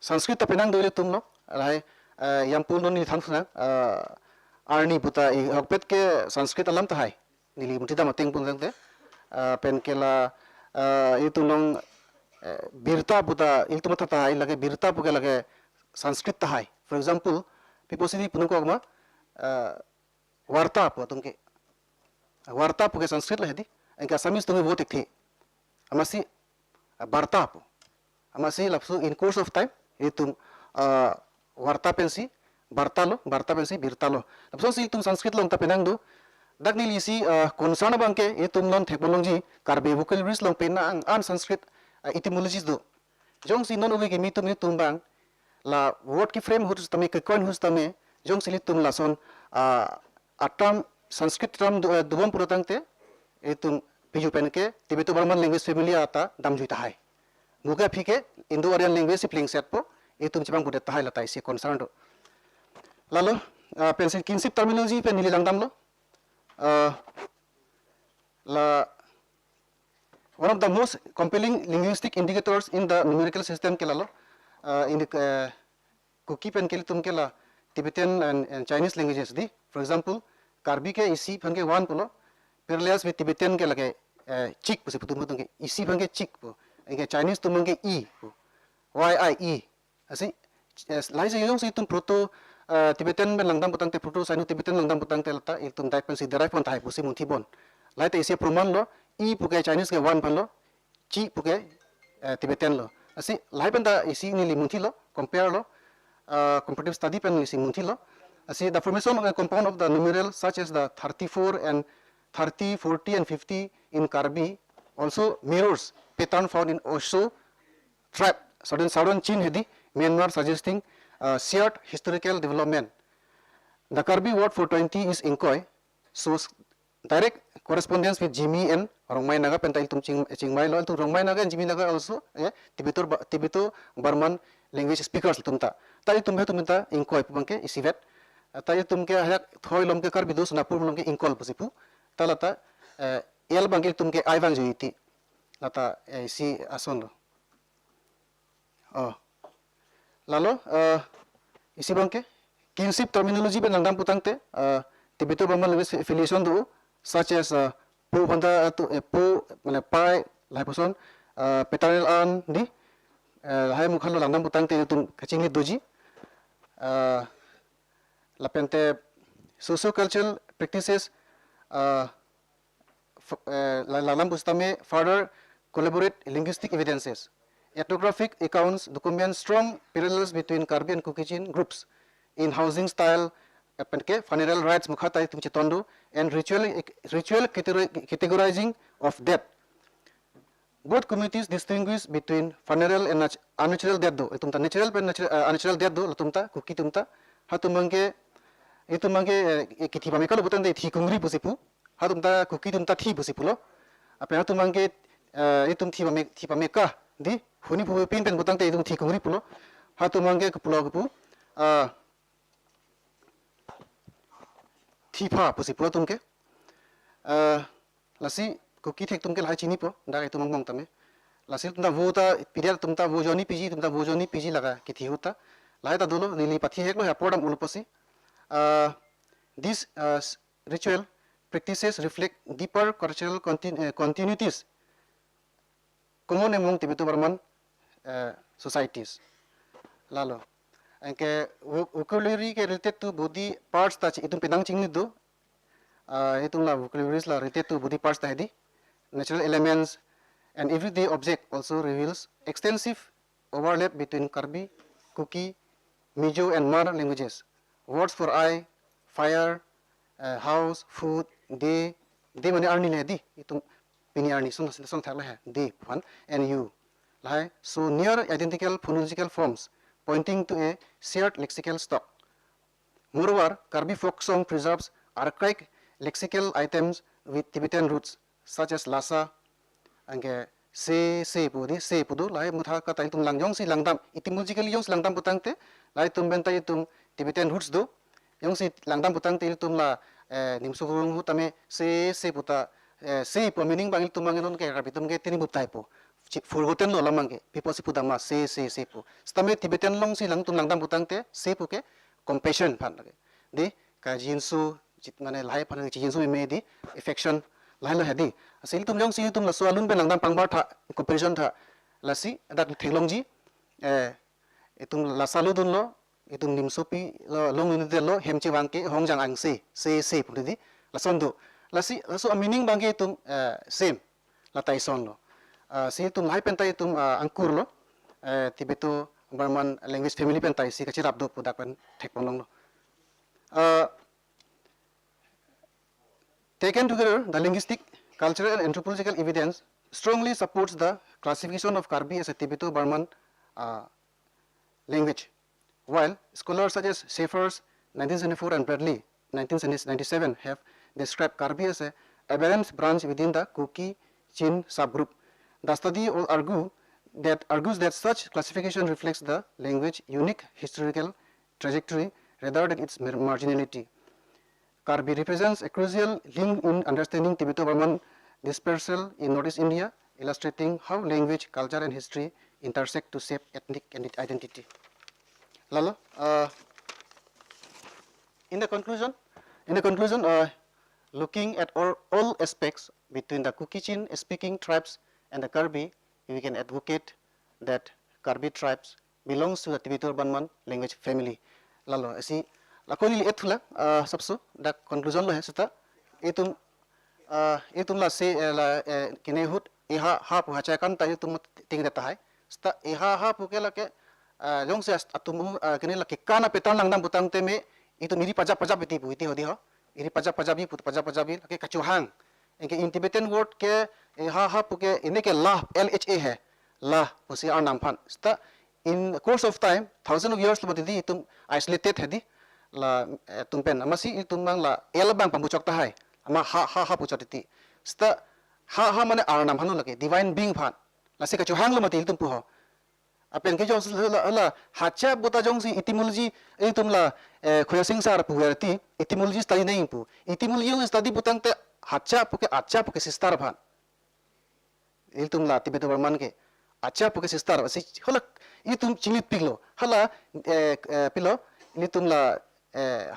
Sanskrit ta penang do tum no lai yang pun ni thang suna arni puta i hokpet ke Sanskrit alam ta hai nili muti da mateng pun te pen ke la itu nong birta puta il tum ta hai lage birta puke lage Sanskrit ta hai for example people sini pun ko ma warta pu tum ke warta puke Sanskrit la hedi enka samis tum bo tekthi amasi barta pu amasi lapsu in course of time itu warta pensi bartalo birtalo lapso si tum Sanskrit long ta penang do dagni lisi konsana bangke itum non thekbolongji Karbi vocabularies long pena an Sanskrit etymologies do jong si non uwe ke mitum ni tumbang la word ki frame hus tame ke coin hus tame jong si tum la son atam Sanskrit term dubom purotangte itum piju pen ke Tibeto Burman language family ata dam juita hai muka phike Indo-Aryan language sipling set po itum chibang budet tahai latai si concern do lalu pensil kinship terminology pen nili langdam lo la one of the most compelling linguistic indicators in the numerical system ke lalo in the cookie pen ke tum ke la Tibetan and Chinese languages di for example Karbi ke isi pen ke one pulo parallels with Tibetan ke lage chik pusi putum putum ke isi pen ke chik po ke Chinese tum ke e po y asi lai se yong si tum proto Tibetan ben langdam putang te proto Sino Tibetan langdam putang te lata il tum dai pen si derive pon thai pusi munti bon lai te isi proman lo e puke Chinese ke one pan lo chi puke Tibetan lo asi lai pen da isi ni li munti lo compare lo comparative study pen ni si munti lo asi the formation of a compound of the numeral such as the 34 and 30 40 and 50 in Karbi also mirrors pattern found in Osho tribe southern Chin hedi Myanmar suggesting shared historical development. The Karbi word for 20 is Inkoi, shows direct correspondence with Jimmy and Rongmai Naga pentai tum Chingmai lo to Rongmai Naga and Jimmy Naga also Tibeto Burman language speakers tumta. Tai tum tumta Inkoi pangke isivet. Tai tum ke hayak thoi lom ke Karbi do sunapur lom ke Inkol pasipu. Talata el bangke tum ke Ivan joiti. Lata si ason lo. Oh. Lalu isi bangke kinship terminology ben langdam putangte Tibeto Burman language affiliation do such as po banda to po mane pai lai poson paternal an di hai mukhan lo langdam putangte tum kaching doji lapente socio cultural practices langdam pustame further collaborate linguistic evidences. Ethnographic accounts document strong parallels between Karbi and Kukichin groups in housing style, funeral rites, mukhatai tumchitondo, and ritual categorizing of death. Both communities distinguish between funeral and unnatural death do. Itumta natural and unnatural death do latumta kuki tumta hatumangke kitibame kalau butan de thi kungri pusipu hatumta kuki tumta thi pusipulo apa hatumangke itum thibame ka di huni pu pin pen butang te idung thi kungri pulo hatu mangge ke pulo ke pu thi pha pusi pulo tumke lasi kuki thek tumke lai chini po da itu mong tame lasi tumta vota pidel tumta vojoni piji laga ki thi huta lai ta dolo lili pathi hek lo ya podam ulposi these ritual practices reflect deeper cultural continuities common among Tibeto Burman societies. Lalu, angke vocabulary ke related to body parts ta itung pedang chingni do itung la vocabularies la related to body parts ta hedi natural elements and everyday object also reveals extensive overlap between Karbi, Kuki, Mizo and Mar languages. Words for eye, fire, house, food, day mane arni le di itung pini arni son thakla hai they one and you lai so near identical phonological forms pointing to a shared lexical stock. Moreover, Karbi folk song preserves archaic lexical items with Tibetan roots such as lasa and se pudu lai mutha ka tai tum langyong si langdam etymologically yong langdam putangte lai tum benta itum Tibetan roots do yong si langdam putangte itum la nimsu hurung hutame se puta se po meaning bangil tumangilon ke Karbi tum ke tini butai po forgotten lo lamangke people si pudama se po stame Tibetan long si lang tum langdam putangte se po ke compassion phan lage de ka jinsu jit mane lai phan jinsu me di affection lai lo hedi asil tum jong si tum la so alun ben langdam pangbar tha comparison tha lasi dak thelongji itum la salu dun lo itum nimsopi lo long ni de lo hemchi wangke hongjang ang se pu di la sondo lasi so meaning bangke itum same la tai son lo si itum lai pentai itum angkur lo Tibeto Burman language family pentai si kachirap do pudak pen thek ponong lo taken together the linguistic cultural and anthropological evidence strongly supports the classification of Karbi as a Tibeto Burman language, while scholars such as Schaeffer's 1974 and Bradley 1997 have described Karbi as a aberrant branch within the Kuki-Chin subgroup. The study argues that such classification reflects the language's unique historical trajectory rather than its marginality. Karbi represents a crucial link in understanding Tibeto-Burman dispersal in Northeast India, illustrating how language, culture, and history intersect to shape ethnic identity. Lalo, in the conclusion, looking at all aspects between the Kuki-Chin speaking tribes and the Karbi, we can advocate that Karbi tribes belongs to the Tibeto-Burman language family. Lalo, asi lakoni li etula sabso da conclusion lo hesta itum la se la kinehut iha ha pu hacha kan ta itum ting da tai sta iha ha pu ke la ke jong se atum kene la ke kana petan lang dam butang te me itu miri pajak beti bu iti hodi ho iri pajak bi put pajak bi ke kachuhang engke in Tibetan word ke iha ha pu ke ini ke la lha hai la pusi ar nam phan sta in the course of time thousands of years lo di itum isolated hedi la tumpen amasi itum bang la elbang pambuchok ta hai ama ha puchot ti sta ha mane ar nam hanu lake divine being phan la se kachuhang lo mati itum pu ho apen ke jong la hacha bota jong si etymology itum la khoya sing sar pu ti etymology study nei pu etymology study butang te hacha pu ke sistar phan itum la Tibeto-Burman ke acha pu ke sistar si hola itum chilit piglo hala pilo itum la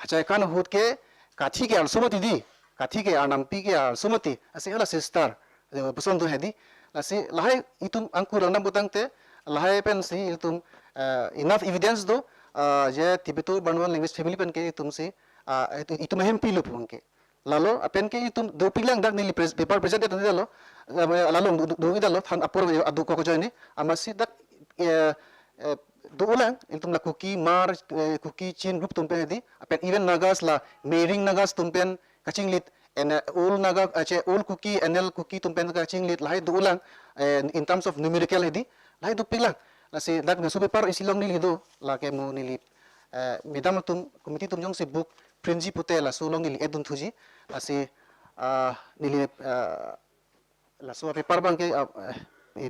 hacha kan hut ke kathi ke alsumati di kathi ke anam pi ke alsumati ase hala sistar buson do hedi lasi lahai itum angku rang butang te lahai pen si itum enough evidence do je Tibeto-Burman language family pen ke itum si itum hem pilu pun ke lalo apen ke itum do pilang dak ni paper presented ni dalo lalo do idalo than apor adu ko join ni amasi dak do ulang itum la Kuki-Chin group tumpen di apen even nagas la mering nagas tumpen kaching lit and all naga all Kuki NL Kuki tumpen kaching lit lahai do ulang in terms of numerical hedi lahai do pilang la si dak na super par isilong nili do la ke mo nili medam tum committee tum jong se book prinji pute la sulong nili edun thuji la si nili la so paper bang ke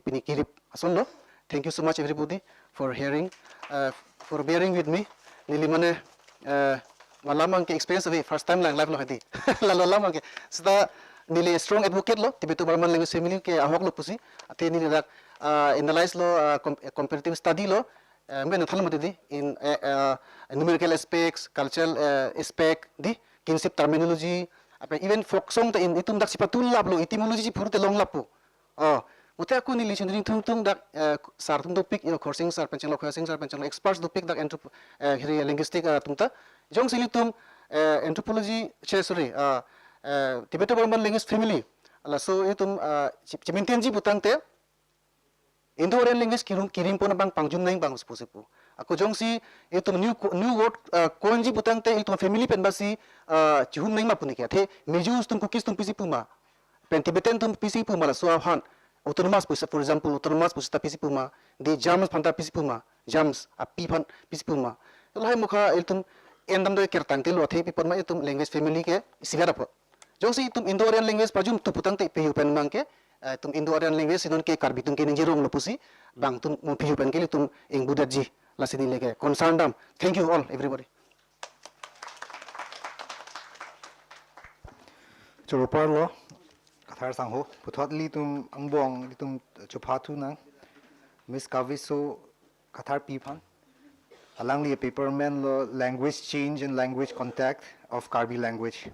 pini kirip ason lo. Thank you so much everybody for hearing, for bearing with me. Nili mane malamang ke experience of first time lang live lo hadi. Lalo lamang ke sta nili strong advocate lo Tibeto-Burman language family ke ahok lo pusi ate nili dak analyze lo comparative study lo men thalam di in numerical aspects, cultural aspect di kinship terminology apa even folk song ta in itum dak sipatul lab lo etymology pur te long lapu Mute aku nili chundring tung dak sar tum do pick coursing sar pencheng lo coursing sar pencheng lo experts do pick dak linguistic tumta jong sili tum anthropology sorry Tibeto-Burman language family ala so itum chimintenji butang te Indo-Aryan language kirim pon bang pangjum nang bang sepu aku jong si itum new word koinji butang te itum family pen basi chihum nang ma puni ke the mejus tum kukis tum pisi puma pen Tibetan tum pisi puma la so han autonomous pusa for example autonomous pusa pisi puma di jams phanta pisi puma jams api phan pisi puma lai mukha itum endam do kertang te lo the pipon ma itum language family ke sigara po jong si itum Indo-Aryan language pajum tu putang te pe pen mang ke tum Indo-Aryan language sinon ke Karbi tum ke ninjirong lo pusi bang tum mo pi pen ke tum ing budaji la sini leke concern dam. Thank you all everybody. Churupar lo kathar sangho puthot li tum angbong li tum chupatu nang Miss Kaviso kathar piphan alang li paper men lo language change and language contact of Karbi language.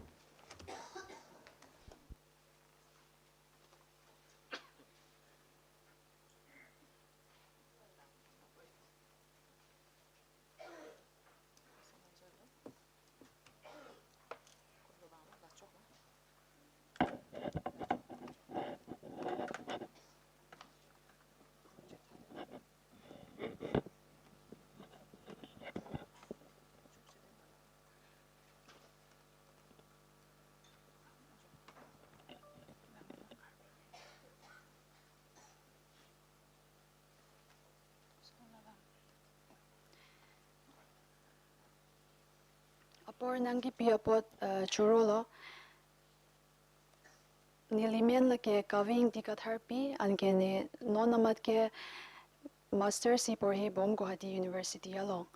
Apor nanggi piapot churolo Nilimen lake kaving dikatharpi angene nonamat ke master si porhe bom Guwahati University along.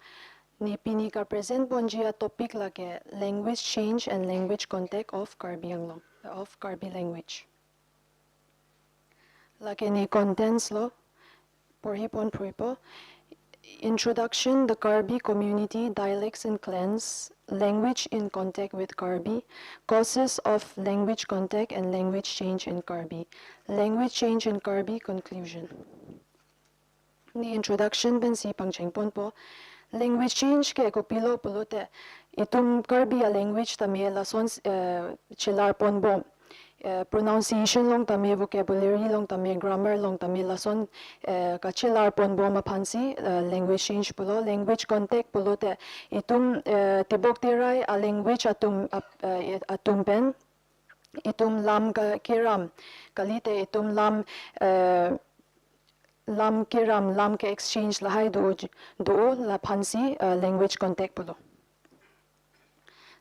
Ni pini ka present bonjia topic lake language change and language contact of Karbi anglong of Karbi language. Lake ni contents lo porhe pon pruipo. Introduction, the Karbi community, dialects and clans, language in contact with Karbi, causes of language contact and language change in Karbi, language change in Karbi, conclusion. Ni introduction ben si pangchengpon po, language change ke kopilo pulote, itum Karbi a language tami lason chilar pon bom. Pronunciation long tami, vocabulary long tami, grammar long tami, lason kachilar pon bo mapansi, language change pulo, language contact pulo te, itum tibok tiray a language atum pen, itum lam kiram, kalite itum lam kiram, lam ke exchange lahay do la pansi, language contact pulo.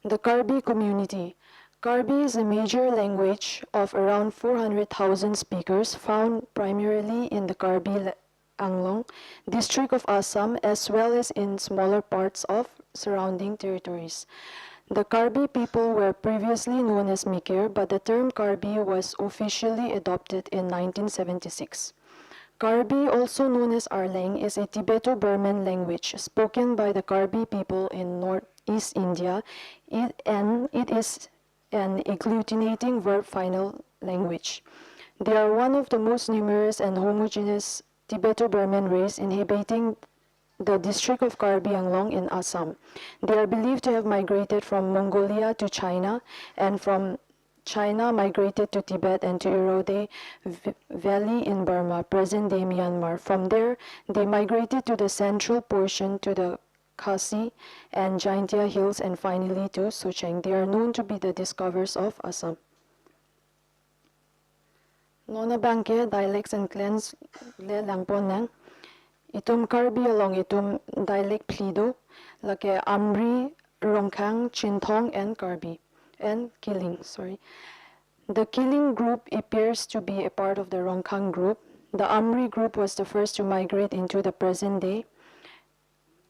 The Karbi community. Karbi is a major language of around 400,000 speakers found primarily in the Karbi Anglong district of Assam as well as in smaller parts of surrounding territories. The Karbi people were previously known as Mikir, but the term Karbi was officially adopted in 1976. Karbi, also known as Arlang, is a Tibeto-Burman language spoken by the Karbi people in northeast India, and it is an agglutinating verb final language. They are one of the most numerous and homogeneous Tibeto-Burman race inhabiting the district of Karbi Anglong in Assam. They are believed to have migrated from Mongolia to China and from China migrated to Tibet and to Irode Valley in Burma, present-day Myanmar. From there, they migrated to the central portion to the Khasi and Jaintia Hills and finally to Sucheng. They are known to be the discoverers of Assam. Nona Bangke, dialects and clans le langpon nang. Itum Karbi along itum dialect plido, like Amri, Rongkang, Chintong, and Karbi, and Kiling, sorry. The Kiling group appears to be a part of the Rongkang group. The Amri group was the first to migrate into the present-day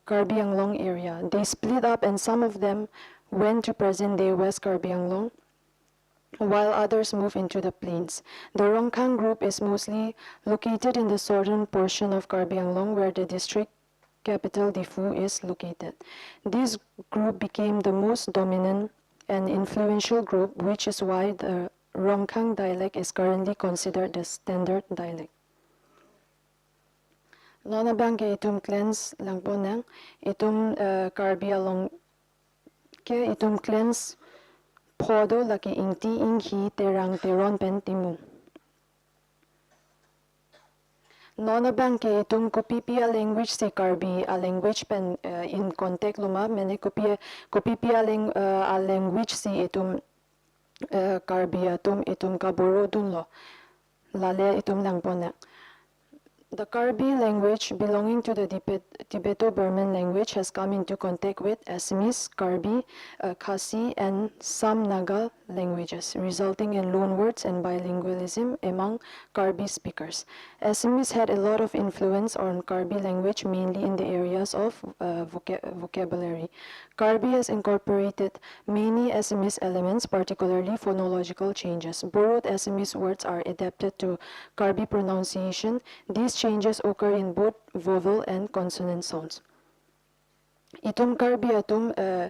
Karbi Anglong area. They split up and some of them went to present-day West Karbi Anglong, while others moved into the plains. The Rongkang group is mostly located in the southern portion of Karbi Anglong, where the district capital Difu is located. This group became the most dominant and influential group, which is why the Rongkang dialect is currently considered the standard dialect. Nona bangke itum clans langpo nang itum Karbi along ke itum clans podo laki ingti inghi terang teron pen timu. Nona bangke itum kopipia language si Karbi a language pen in contact luma mene kopia a language si itum Karbi itum kaburo dun lo lale itum langpo nang. The Karbi language belonging to the Tibeto-Burman language has come into contact with Assamese, Karbi, Khasi, and some Naga languages, resulting in loanwords and bilingualism among Karbi speakers. Assamese had a lot of influence on Karbi language, mainly in the areas of vocabulary. Karbi has incorporated many Assamese elements, particularly phonological changes. Borrowed Assamese words are adapted to Karbi pronunciation. These changes occur in both vowel and consonant sounds. Itum Karbi atum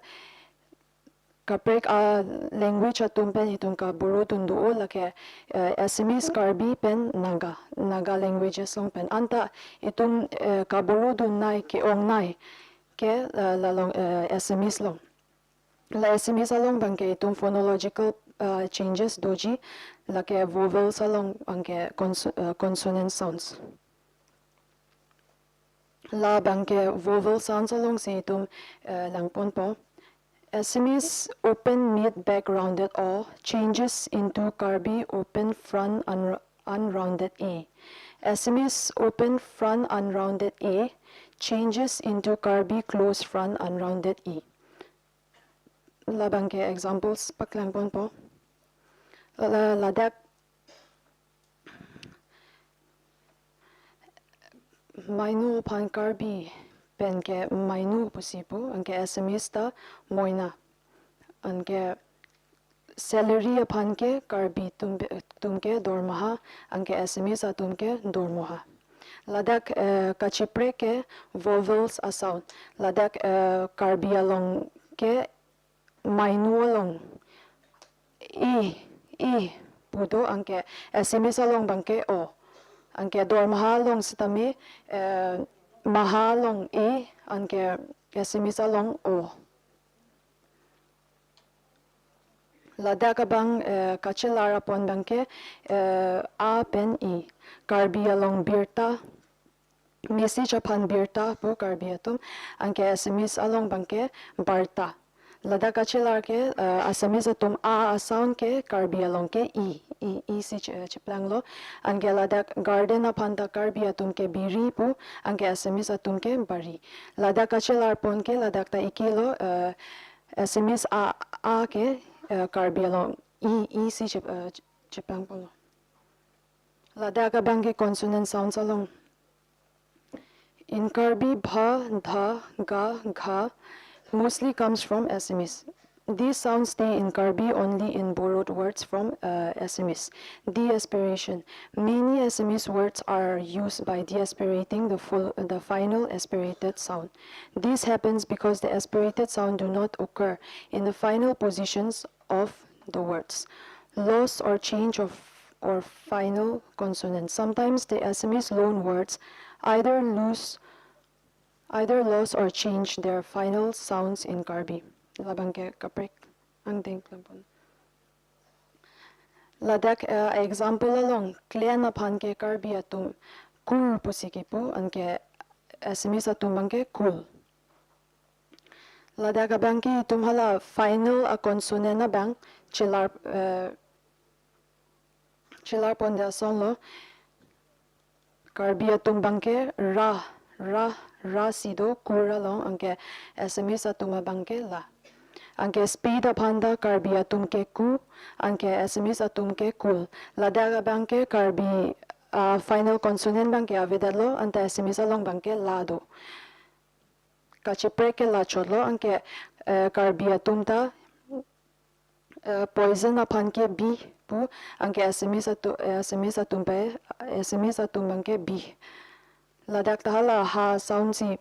kaprek language atum pen itum ka borrowed tunduo lake Assamese Karbi pen Naga languages long pen anta itum ka borrowed nai ke ong nai ke lalong Assamese long. La Assamese along bangke itum phonological changes doji lake vowels along bangke consonant sounds. La bangke vowel sounds along se itum langpon po. Assamese open mid back rounded o changes into Karbi open front unrounded a. Assamese open front unrounded a changes into Karbi close front unrounded e. La bangke examples paklangpon po. Ladak mainu pan Karbi pen ke mainu pusipu anke SMS ta moina anke salary upon ke Karbi tumke dormaha anke SMS atumke dormoha. Ladak kachipre ke vowels a sound. Ladak Karbi along ke mainu along i pudo anke SMS along bangke o. Anke dormaha along sitami maha along i anke SMS along o. Lada kabang kachelara pon bangke a pen i Karbi along birta message upon birta po Karbi atum angke SMS along bangke barta lada kachelar ke SMS atum a sound ke Karbi along ke i si chiplang lo angke lada garden upon ta Karbi atum ke biri po angke SMS atum ke bari lada kachelar pon ke lada ta ikilo SMS a ke Karbi along i si chiplang po lo lada kabang ke consonant sounds along. In Karbi, bha, dha, ga, gha mostly comes from SMS. These sounds stay in Karbi only in borrowed words from SMS. De-aspiration. Many SMS words are used by de-aspirating the final aspirated sound. This happens because the aspirated sound do not occur in the final positions of the words. Loss or change of or final consonant. Sometimes the SMS loan words either loss or change their final sounds in Karbi. Labang ke kaprek ang ding lampon. Ladak example along klian apan ke Karbi atum kul pusiki po ang ke SMS atum bangke kul. Ladak abang ke itum hala final a consonant na bang chilar pon da solo Karbi atum bangke ra sido kura long angke SMS atuma bangke la angke speed upon the Karbi atum ke ku angke SMS atum ke kul ladaga bangke Karbi final consonant bangke avedalo anta SMS along bangke lado kachipre ke la cholo angke Karbi atum ta poison upon ke bi pu angke SMS atum bangke bi ladak tahala ha sound si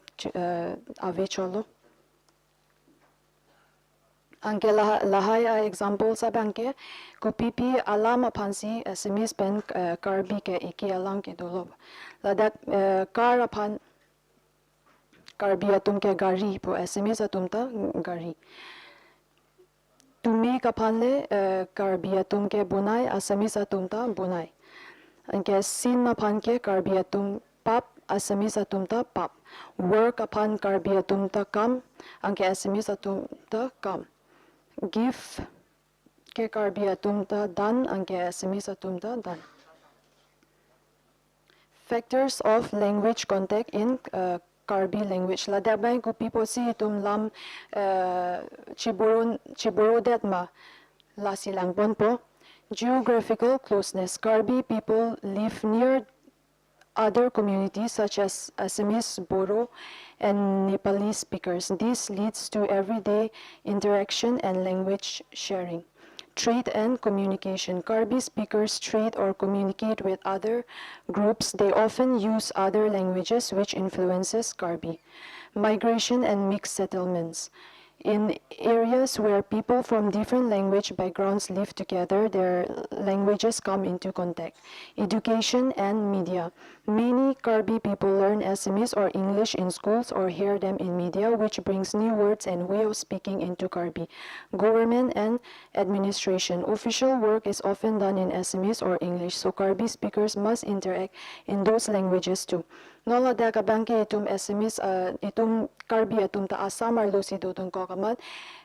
ave cholo angke lahai example sa bangke ko pipi alam apansi SMS pen Karbi ke iki alang ke dolo ladak kar apan Karbi atum ke gari po SMS atum ta gari tumi kapan le Karbi atum ke bunai SMS atum ta bunai angke sin apan ke Karbi atum pap SMS atum ta pap work upon Karbi atum ta kam angke SMS atum ta kam give ke Karbi atum ta dan angke SMS atum ta dan factors of language contact in Karbi language ladabay ko pipo si itum lam chiburo detma la silang bon po geographical closeness Karbi people live near other communities such as Assamese, Bodo, and Nepali speakers. This leads to everyday interaction and language sharing. Trade and communication. Karbi speakers trade or communicate with other groups. They often use other languages which influences Karbi. Migration and mixed settlements. In areas where people from different language backgrounds live together, their languages come into contact. Education and media. Many Karbi people learn Assamese or English in schools or hear them in media, which brings new words and way of speaking into Karbi. Government and administration. Official work is often done in Assamese or English, so Karbi speakers must interact in those languages too. Nola da kabangke itum SMS itum Karbi atum ta Assam ar lusi dudun ko kamat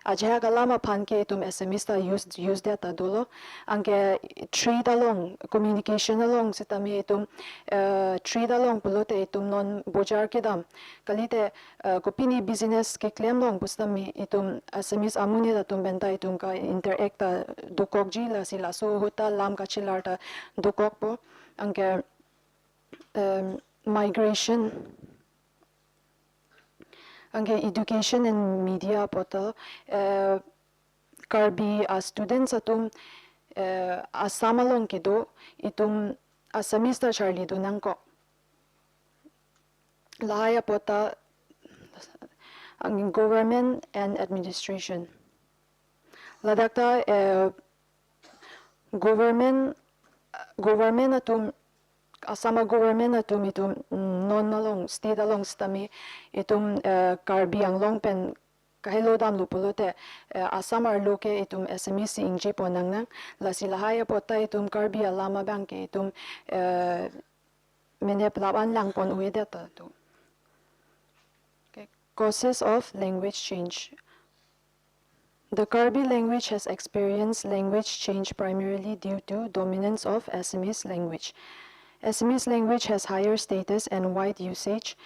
ajha kalama panke itum SMS ta use that dolo angke trade along communication along sitami itum trade along pulote itum non bojar kedam kalite kopini business ke claim long pustami itum SMS amuni datum benta itum ka interact dukok ji la sila so hota lam kachilar ta dukok po angke migration. Angge education and media poto Karbi students atum asamalong kido itum semester charli do nangko lahaya pota ang government and administration ladakta government atum asama government atum itum non along state along stami itum Karbi ang long pen kahilo dam lupulote asamar loke itum SMS ingje ponang nang la silahaya pota itum Karbi alama banke itum menep laban lang pon uedeta tu. Causes of language change. The Karbi language has experienced language change primarily due to dominance of Assamese language. Assamese language has higher status and wide usage,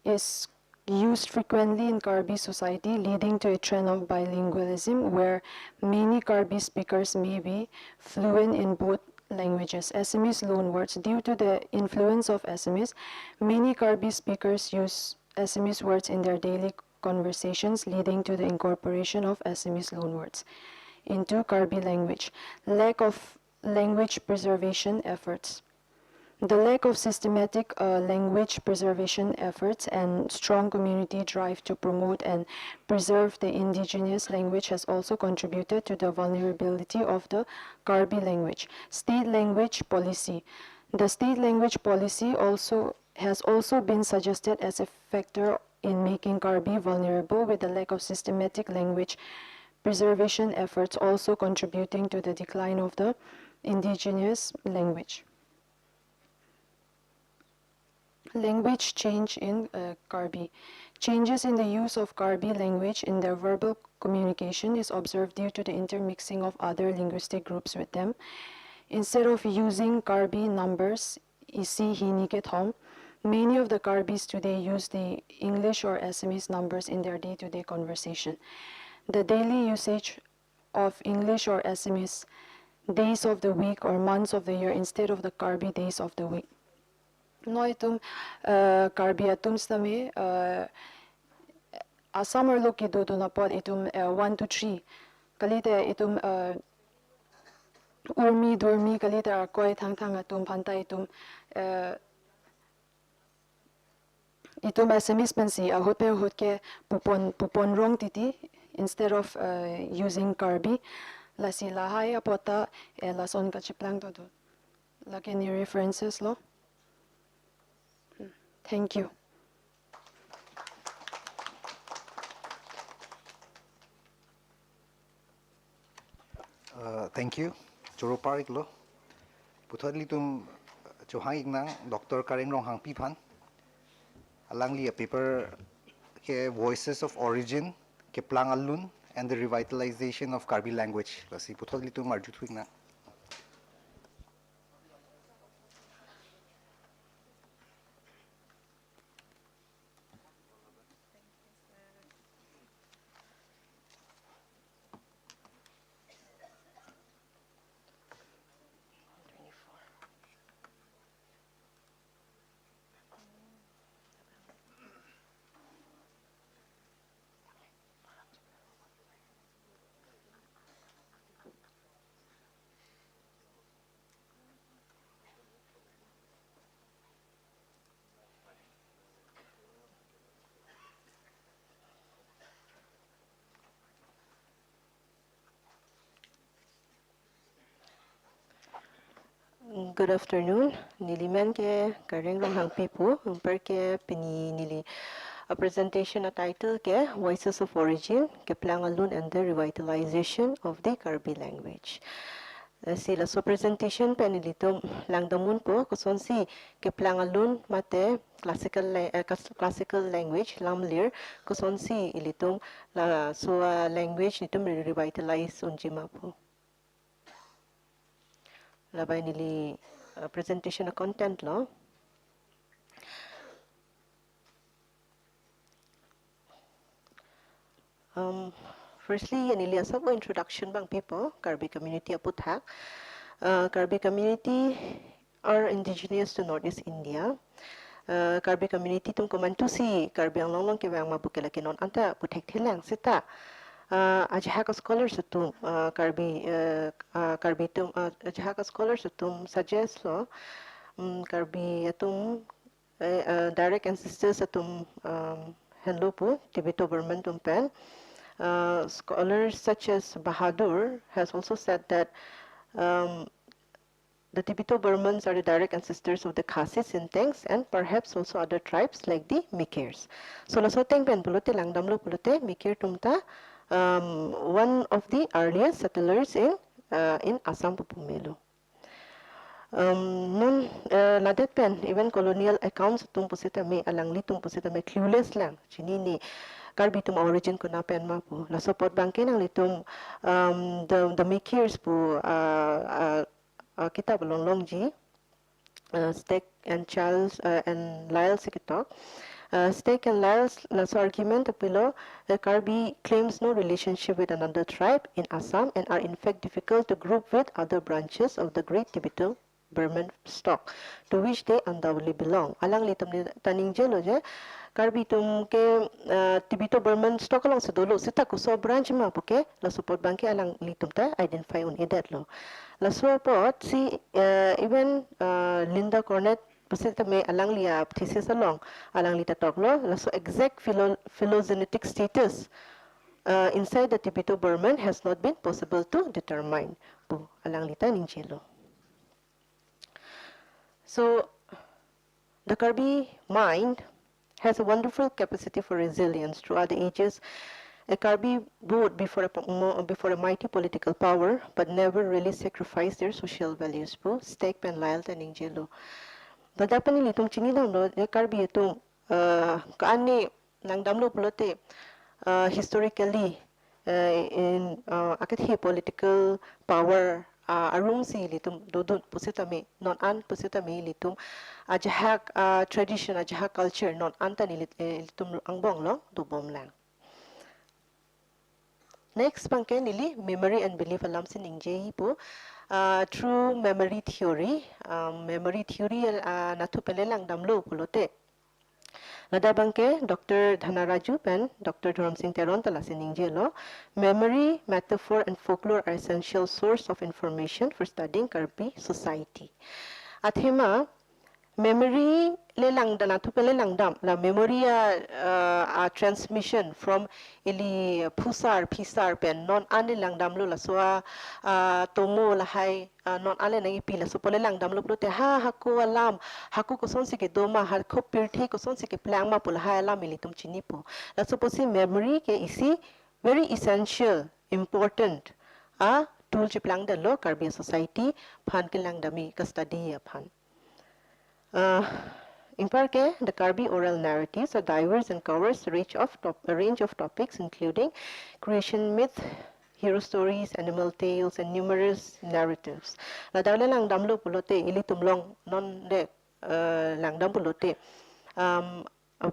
is used frequently in Karbi society, leading to a trend of bilingualism where many Karbi speakers may be fluent in both languages. Assamese loanwords. Due to the influence of Assamese, many Karbi speakers use Assamese words in their daily conversations, leading to the incorporation of Assamese loanwords into Karbi language. Lack of language preservation efforts. The lack of systematic language preservation efforts and strong community drive to promote and preserve the indigenous language has also contributed to the vulnerability of the Karbi language. State language policy. The state language policy has also been suggested as a factor in making Karbi vulnerable, with the lack of systematic language preservation efforts also contributing to the decline of the indigenous language. Language change in Karbi. Changes in the use of Karbi language in their verbal communication is observed due to the intermixing of other linguistic groups with them. Instead of using Karbi numbers, isi hiniket hom, many of the Karbis today use the English or Assamese numbers in their day-to-day conversation. The daily usage of English or Assamese days of the week or months of the year instead of the Karbi days of the week. No itum Karbi atum stami asamar loki do na pod itum 1 to 3 kalite itum urmi dormi kalite koi thang atum panta itum itum SMS pensi hot ke pupon rong titi instead of using Karbi lasi lahai apota lason kachiplang to do like any references lo. Thank you. Thank you. Choro parik lo. Puthali tum chohang ignang Dr. Kareng Rong Hang Pipan. Alangli a paper ke Voices of Origin ke Plang Alun and the Revitalization of Karbi Language. Lasi puthali tum marjut ignang. Good afternoon. Niliman ke kareng long hang pipo per ke pini nili a presentation a title ke Voices of Origin ke Plangalun and the Revitalization of the Karbi Language. Sila so presentation pe nilito langdamun po kuson si ke Plangalun mate classical language lamlir kuson si ilitong la so language nitum revitalize unjima po. Labay nili presentation na content lo. Firstly, nili asa ko introduction bang people Karbi community aputhak. Karbi community are indigenous to Northeast India. Karbi community tum komantu si Karbi ang long ke wang mabukela kinon anta protect hilang sita ajha ka scholars tum Karbi tum ajha ka scholars tum suggest lo Karbi atum direct ancestors atum hello po Tibito Burman tum pen scholars such as Bahadur has also said that the Tibeto-Burmans are the direct ancestors of the Khasis in Tanks and perhaps also other tribes like the Mikirs. So lasoteng pen pulote langdamlo pulote Mikir tumta one of the earliest settlers in Assam Pupumelo. Nun ladet pen even colonial accounts tum pusita me alangli tum pusita me clueless lang chinini Karbi tum origin ko na pen ma po la support bangke nang litum the Mikirs po kita belong ji Steak and Charles and Lyle Sikitok. Steak and Lyle's argument below Karbi claims no relationship with another tribe in Assam and are in fact difficult to group with other branches of the great Tibeto-Burman stock to which they undoubtedly belong. Alang litam taning jelo je Karbi tum ke Tibeto-Burman stock along sa dolo sita kuso branch ma po ke la support bangke alang litum ta identify un edet lo. La support si even Linda Cornett pasita may alang liya thesis along alang lita talk lo la so exact phylogenetic status inside the Tibeto-Burman has not been possible to determine po alang lita ning chelo. So the Karbi mind has a wonderful capacity for resilience throughout the ages. A Karbi would before a mighty political power, but never really sacrificed their social values po. Steak pen Lyle taning jelo. Nadapan nili itong chinilang no, a Karbi itong kaani nang damlo pulote historically in akit political power arum si litum dodon pusitami non an pusitami litum ajahak tradition ajahak culture non anta litum angbong lo dubom lang. Next pangke nili memory and belief alam sin ingjehi po through memory theory natu pelelang damlo pulote nada bangke Dr. Dhanaraju pen Dr. Dharam Singh Teron tala sin ingjelo memory metaphor and folklore are essential source of information for studying Karbi society athema memory lelang dan atu pelelang dam la memory transmission from ili pusar pisar pen non ane lang dam lo la soa tomo la hai non ale nang ipila so pelelang dam lo prote haku alam haku ko son sike doma har ko pirthi ko son sike plang ma pula hai alam militum chinipo la so posi memory ke isi very essential important tool chiplang da lo Karbi society phan ke lang dami ka study phan. In part, the Karbi oral narratives are diverse and covers a range of topics including creation myth, hero stories, animal tales, and numerous narratives. La dawla lang damlo pulote ili tumlong non de lang dam pulote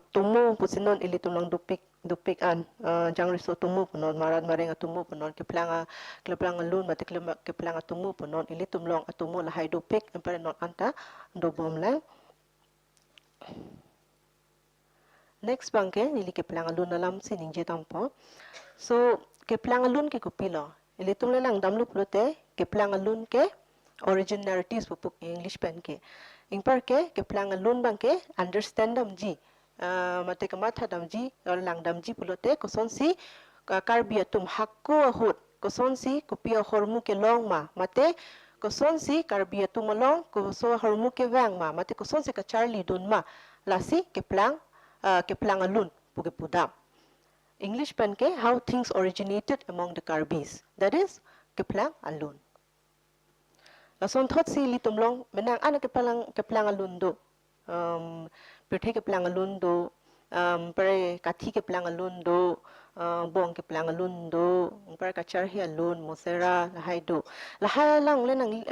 tumu pusinon ili tumlong dupik an jang riso tumu punon marad maring atumu punon keplanga lun mate keplanga tumu punon ili tumlong atumu la hai dupik empare non anta dobom lang. Next bangke nili keplanga lun alam sining jetampo so keplanga lun ke kopilo ili tumle lang damlu pulote keplanga lun ke origin narratives pupuk English pen ke ingpar ke keplanga lun bangke understand dam ji mate kamatha damji lang damji pulote koson si Karbi atum hakko ahut koson si kopia hormu ke long ma mate koson si Karbi atum long koso hormu ke wang ma mate koson si ka Charlie dun ma lasi keplang alun puge pudam English pen ke how things originated among the Karbis that is keplang alun lason thot si litum long menang ana keplang alun do Perthe ke Plangalundo, pare kathi ke Plangalundo, bong ke Plangalundo, pare kacharhi alun, mosera, lahai do. Lahai lang lenang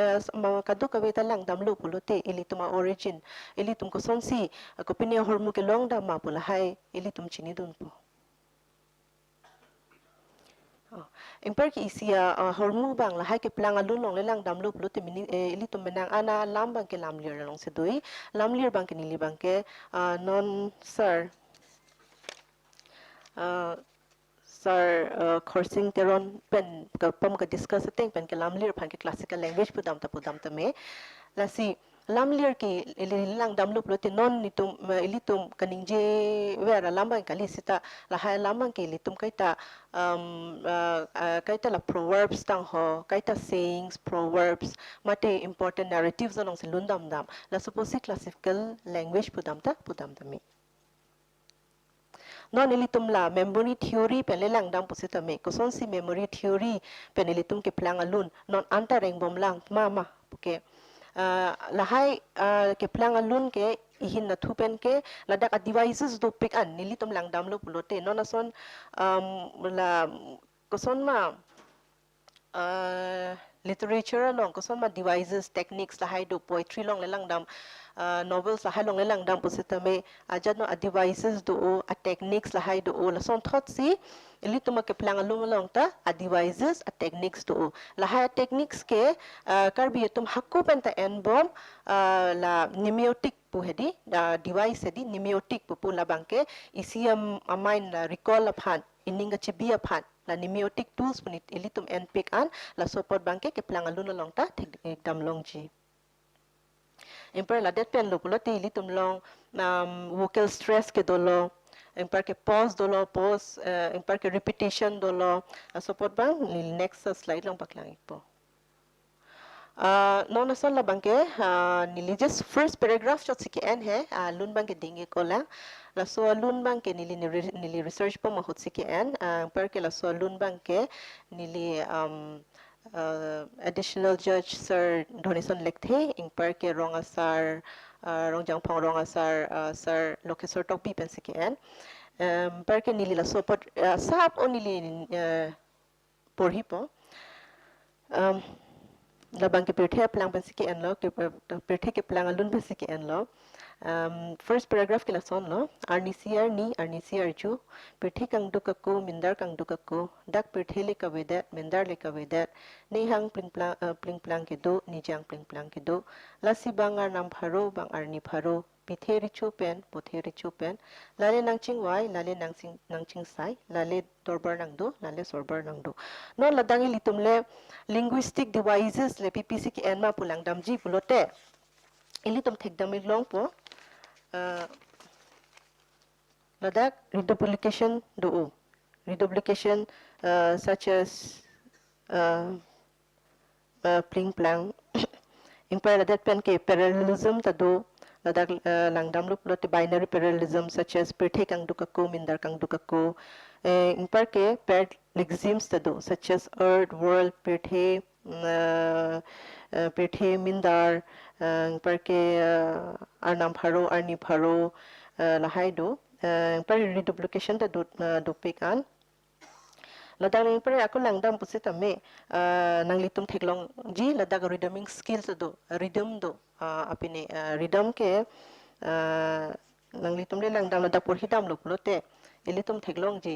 kadu kabeta lang damlo pulote ilitum origin, ilitum kosonsi, kopinia hormu ke long dama pulahai, ilitum chinidun po. Imper ki isia hormu bang lahai ke plang alun long lelang damlu plu te mini ili tum benang ana lam bang ke lam lir long sedui lam lir bang ke nili bang ke non sir sir coursing teron pen ka pom ka discuss teng pen ke lam lir phan ke classical language pudam ta me la si lam lir ki lang dam lu plote non nitum ilitum kaningje vera lambang kali sita la hai lambang ki litum kaita kaita la proverbs tang ho kaita sayings proverbs mate important narratives along se lundam dam la suppose classical language pudam ta me non ilitum la memory theory pelelang dam pusita me koson si memory theory penelitum ke plang alun non anta reng bom lang mama okay lahai ke plang alun ke ihin na thupen ke ladak a devices do pick an nilitum lang dam lo pulote non ason la koson ma literature long koson ma devices techniques lahai do poetry long lelang dam novels lahai long lelang dam pusita me ajad no a devices do a techniques lahai do la son thought si ilitum ke plang alun long ta a devices a techniques do lahai techniques ke karbi tum hakku penta en bom la nemiotic pu hedi device hedi nemiotic pu la bangke isiam amain recall aphan ininga chibia phan la nemiotic tools punit ilitum en pick an la support bangke ke plang alun long ta dam long ji imper la det pen lo pulote ilitum long vocal stress ke dolo impar ke pause dolo pause impar ke repetition dolo support bang next slide long paklang ipo non asal la bangke nili just first paragraph chot siki en hai lun bangke dingi kola la so lun bangke nili research pa mahut siki en par ke la so lun bangke nili additional judge sir donison lekthe ing par ke rong asar rongjang phang rong asar sir lokesor tok pi pen siki en par ke nili la so pot sap onili porhi po labang ke pirthe plang pasiki en lo ke pirthe ke plang alun pasiki en lo first paragraph ke la son lo arnisiar ni arnisiar chu pirthe kang dukako mindar kang dukako dak pirthe le ka vedat mindar le ka vedat ni hang pling plang ke do ni jang pling plang ke do lasi bangar nam pharo bang arni pharo pithe richu pen pothe richu pen lale nang chingwai lale nang ching sai lale dorbar nang do lale sorbar nang do no ladangi litumle linguistic devices le ppc ki enma pulang damji pulote ilitum thekdamik long po ladak reduplication do reduplication such as pling plang impar ladak pen ke parallelism tado ladak langdam lu pulote binary parallelism such as pirthe kang dukako mindar kang dukako impar ke paired lexemes tado such as earth world pirthe pirthe mindar impar ke arnam pharo arni pharo lahai do impar reduplication tado dopik an ladang ning pare aku langdam pusita me nang litum theklong ji ladak rhythming skills do rhythm do apine rhythm ke nang litum le langdam ladak por hitam lo plote ilitum theklong ji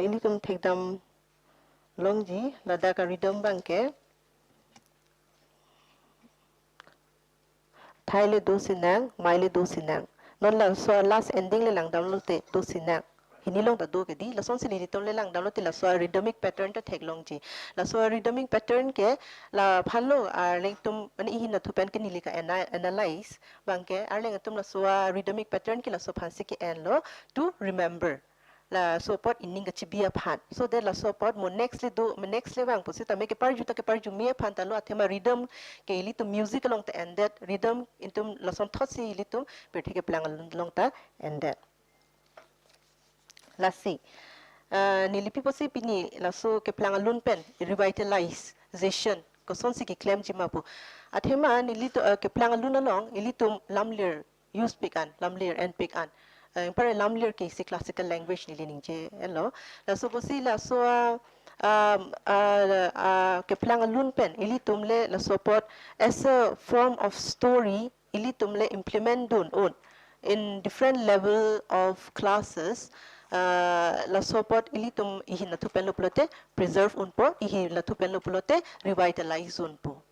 ilitum thekdam longji ladak rhythm bangke thaile do sinang maile do sinang non la so last ending le lang download te do sinang hinilong ta do ke di la son sinili tom le lang download te la so rhythmic pattern ta theklong ji la so rhythmic pattern ke la phalo ar leng tum ani hi na thupen ke nilika analyze bangke ar leng tum la so rhythmic pattern ke la so phansi ke en lo to remember la support inning ka chibia phan so that la support mo next le bang posi ta me ke parju me phan ta lo athema rhythm ke ili to music along ta and that rhythm intum la son thought si ili tum pethe ke plang long ta and that la si nilipi posi pini la so ke plang alun pen revitalization ko son si ke claim jimapu athema nili to ke plang alun along ili tum lamlir use pick an lamlir and pick an para lamlir ke si classical language ni lening je hello la so posi la so keplang alun pen ili tumle la support as a form of story ili tumle implement dun un in different level of classes la support ili tum ihin na tupen lo pulote preserve un po ihi la tupen lo pulote revitalize un po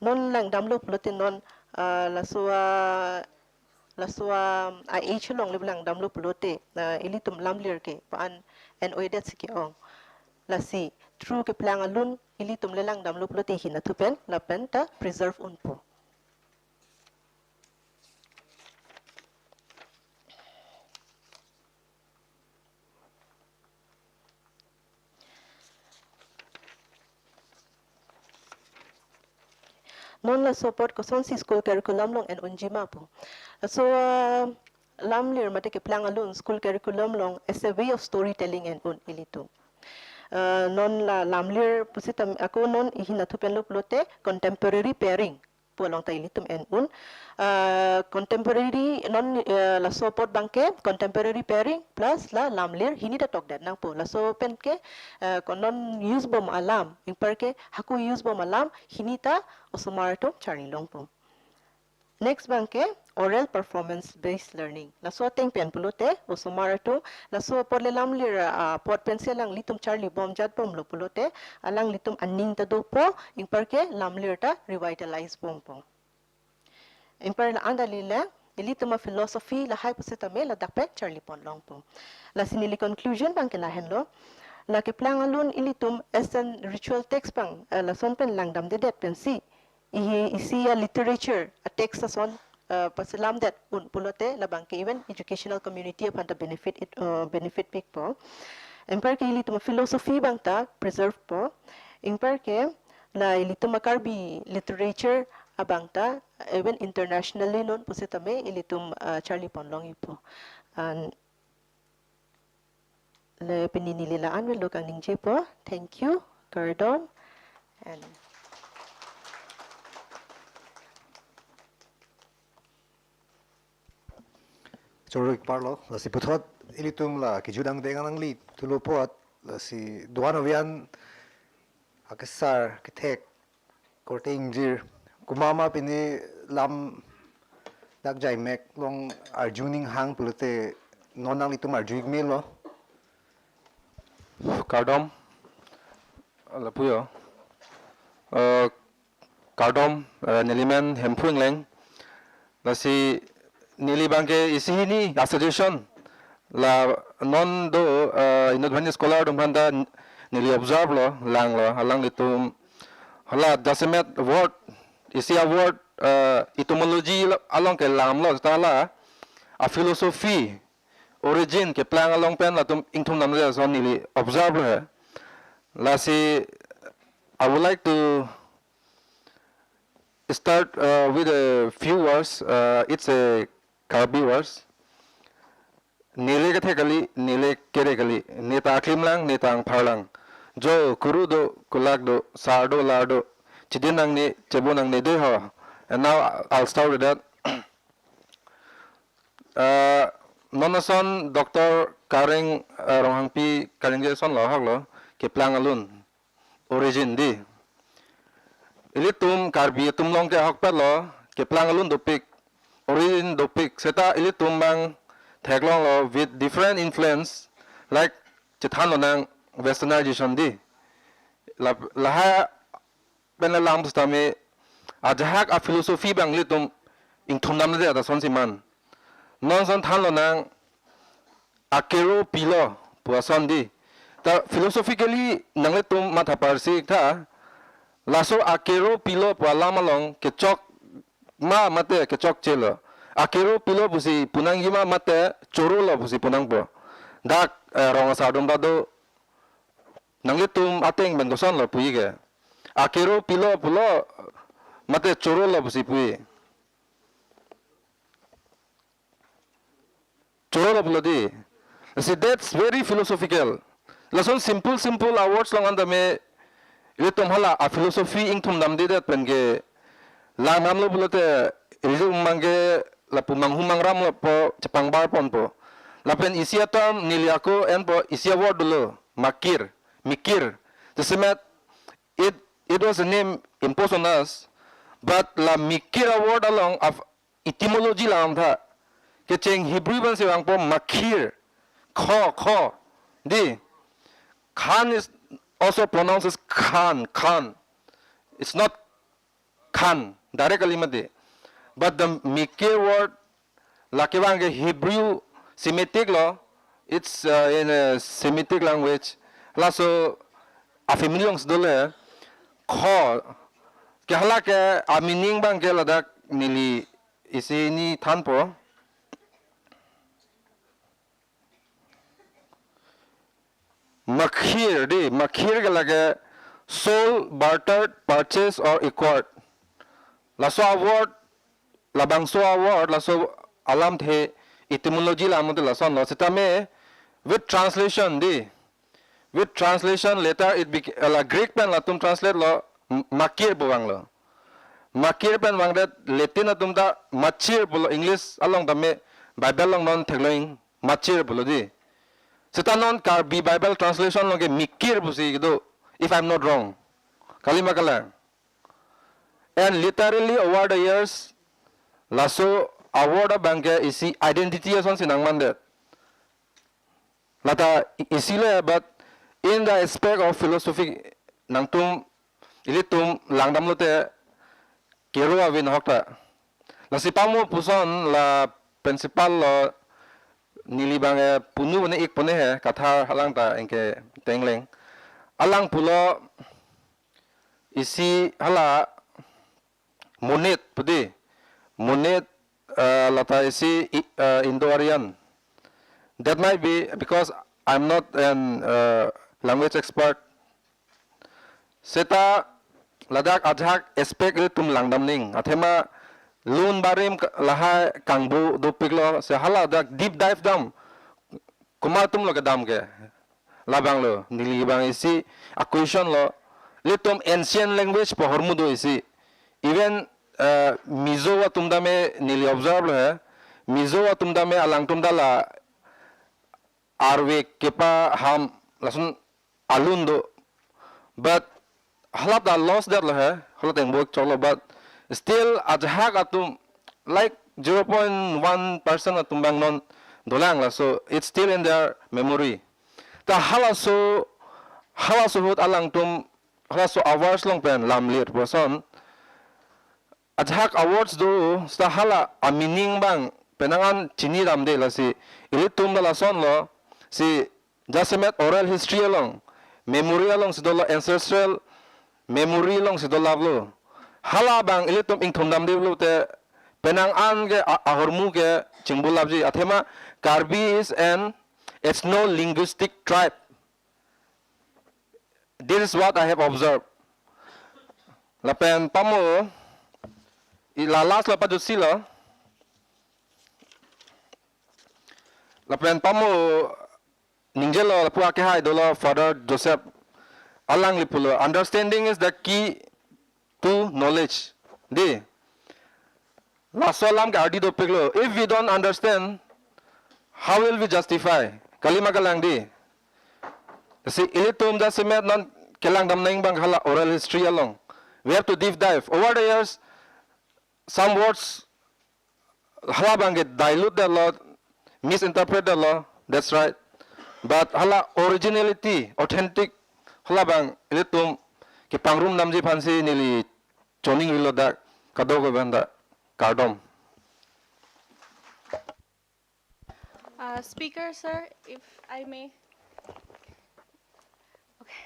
non lang damlo pulote non la sua ai chelong le lang damlo pulote ili tum lamlir ke paan en oidet sike ong la si true ke plang alun ili tum le lang damlo pulote hina tupen la pen ta preserve un po non la support ko son si school curriculum long en unjima po so lamlir mate ke plang alun school curriculum long as a way of storytelling en un ilito non la lamlir pusitam ako non ihinatupen lo plote contemporary pairing pulang ta ilitum en un contemporary non la support bangke contemporary pairing plus la lamlir hini da tok dat nang po la so pen ke non use bom alam in parke haku use bom alam hini ta osumarto charilong po next bangke oral performance based learning la so teng pen pulote osumarto la so por le lamlir pot pencil lang litum charlie bom jat bom lo pulote alang litum anning ta do po in parke lamlir ta revitalize bom po Impar la andalila ilito ma philosophy la hay pusita me la dakpe Charlie Pon long po. La sinili conclusion bang kilahen lo. La ke plangalun ilitum as an ritual text bang la son pen lang dam dedet pen si. Isi a literature a text sa son pasilam that un pulote la bang ke even educational community upon the benefit benefit pick po. Impar ke ilitum philosophy bang ta preserve po. Impar ke la ilitum Karbi literature abang ta even internationally non pusitame ilitum Charlie Ponlong ipo and le pininilaan wel lokang ningje po thank you Gordon and Choruk parlo la si puthot ilitum la ki judang dengang li tulo pot la si duan avian akasar kithek korte ingjir kumama pini lam dak jai mek long arjuning hang pulute nonang litum arjuig mil lo Kardom lapuyo Kardom nilimen hempuing leng lasi nilibangke isihini a suggestion la non do inadvani scholar dum banda nili observe lo halang litum hala dasimet word isi a word etymology along ke lam lo tala a philosophy origin ke plang along pen latum ingthum nam le son nili observe hai la si I would like to start with a few words it's a Karbi words nile ke thekali nile kere kali neta klimlang netang pharlang jo kurudo kulagdo sardo lardo chidinang ni chebonang ni de ho and now I'll start with that nonason Dr. Karing Rohangpi Karingje son lo haglo ke plang alun origin di ilitum Karbi tum long ke hakpat lo ke plang alun dopik origin dopik seta ilitum bang theklong lo with different influence like chithan lo nang westernization di laha ben lam stame ajahak a philosophy bang litum ingthum nam de da son siman non son than lo nang akero pilo puason di ta philosophically nang litum matha parsi tha laso akero pilo pualama long ke chok ma mate ke chok chelo akero pilo busi punang yima mate choro lo busi punang po dak rong sadom bado nang litum ateng ben goson lo puige akero pilo pulo mate choro lo busi pui choro lo pulo di see that's very philosophical lason simple words long anda me litum hala a philosophy ingthum dam di dat pen ge la nam lo pulo te rizu mangge la pumang humang ram lo po chepang bar pon po la pen isia tom niliako en po isia word lo makir mikir. Semet it was a name imposed on us, but la mikir word along of etymology la amtha. Ke cheng Hebrew ban se wang po makir, kho, di. Khan is also pronounced as Khan. It's not Khan, directly made. But the mikir word, lakiwang Hebrew Semitic law, it's in a Semitic language. Laso afimilions dole, kho, kehala ke a meaning bang ke ladak nili isi ni tanpo. Makhir ke lage sold, bartered, purchased or acquired. Laso award, labangso award, laso alam the etymology la amute laso no sitame with translation with translation later it became la Greek pen la tum translate lo makir buang lo. Makir pen wang that Latin atum da machir bulo English along dame Bible long non thegloing machir bulo di. Sita non Karbi Bible translation loge mikir busi gitu, if I'm not wrong. Kalima kalang. And literally over the years, laso award bangke isi identity ason sinang mandet. Lata isile but in the aspect of philosophy nangtum ilitum langdam lote kero awin hokta. Lasipamu puson la principal lo nili bange punu ne ik pune he kathar halang ta enke tengleng alang pulo isi hala monet pudi monet lata isi Indo-Aryan. That might be because I'm not an language expert. Seta ladak ajak aspect tum langdam ning athema lun barim laha kangbu do piklo se hala dak deep dive dam kumatum lo kedam ke labang lo nili bang isi acquisition lo litum ancient language po hormudo isi even mizo wa tumdame nili observe lo hai mizo wa tumdame alang tumdala arwe kepa ham lasun alundo but hala da lost that lo hai hala teng work cholo but still ajahak atum like 0.1% atum bang non dolang la so it's still in their memory ta halaso hut alang tum halaso hours long pen lam lir person ajahak awards do sta hala a meaning bang penangan chini ram de la si ilitum la son lo si jasemet oral history along memory along si dolo ancestral memory along si dolo lo hala bang ilitum ing thundam de lo te penang an ke ahormu ke chingbulab ji athema Karbi is an ethno linguistic tribe. This is what I have observed. Lapen pamo ilalas la padusilo lapen pamo ningjelo la puake hai dolo Father Joseph alang lipulo understanding is the key to knowledge. Di Lasolam ka ardi do piglo. If we don't understand, how will we justify? Kalima kalang di. Kasi ilitum da semet non kelang dam naing bang hala oral history along. We have to deep dive. Over the years, some words hala bang get dilute the law, misinterpret the law. That's right. But hala originality, authentic hala bang ilitum ki pangrum namji phansi nili choning ilo da kadogo banda. Kardom. Speaker, sir, if I may. Okay.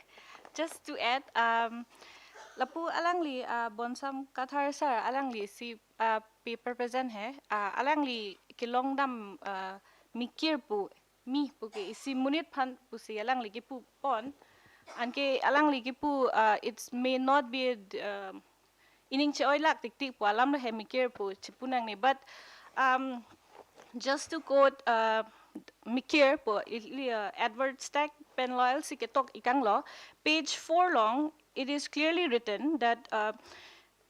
Just to add, lapu alangli bonsam kathar sir alangli si paper present hai alangli kilong dam mikir pu mi pu ke isi munit phan pu si alangli ki pu pon anke alangli ki pu it may not be ining che oilak tik tik po alam na hemikir po chipunang ni but just to quote mikir po Edward Stack pen loyal si ketok ikang lo page 4 long it is clearly written that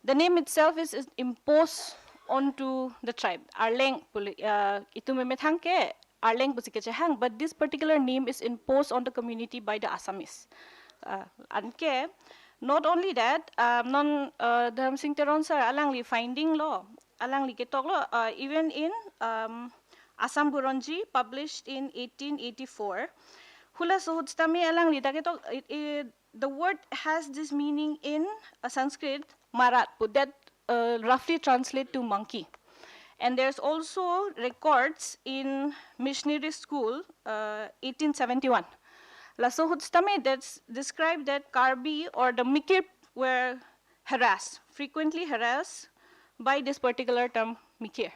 the name itself is imposed onto the tribe arleng itu memethang ke arleng po si hang but this particular name is imposed on the community by the Assamese Anke, not only that, non dharm sing teron sir alangli finding law, alangli ketok law, even in Assam Buronji, published in 1884, hula suhudstami alangli ta ketok the word has this meaning in Sanskrit marat, but that roughly translate to monkey. And there's also records in missionary school, 1871. Lasso Hudstame that's described that Karbi or the Mikir were harassed, frequently harassed by this particular term Mikir.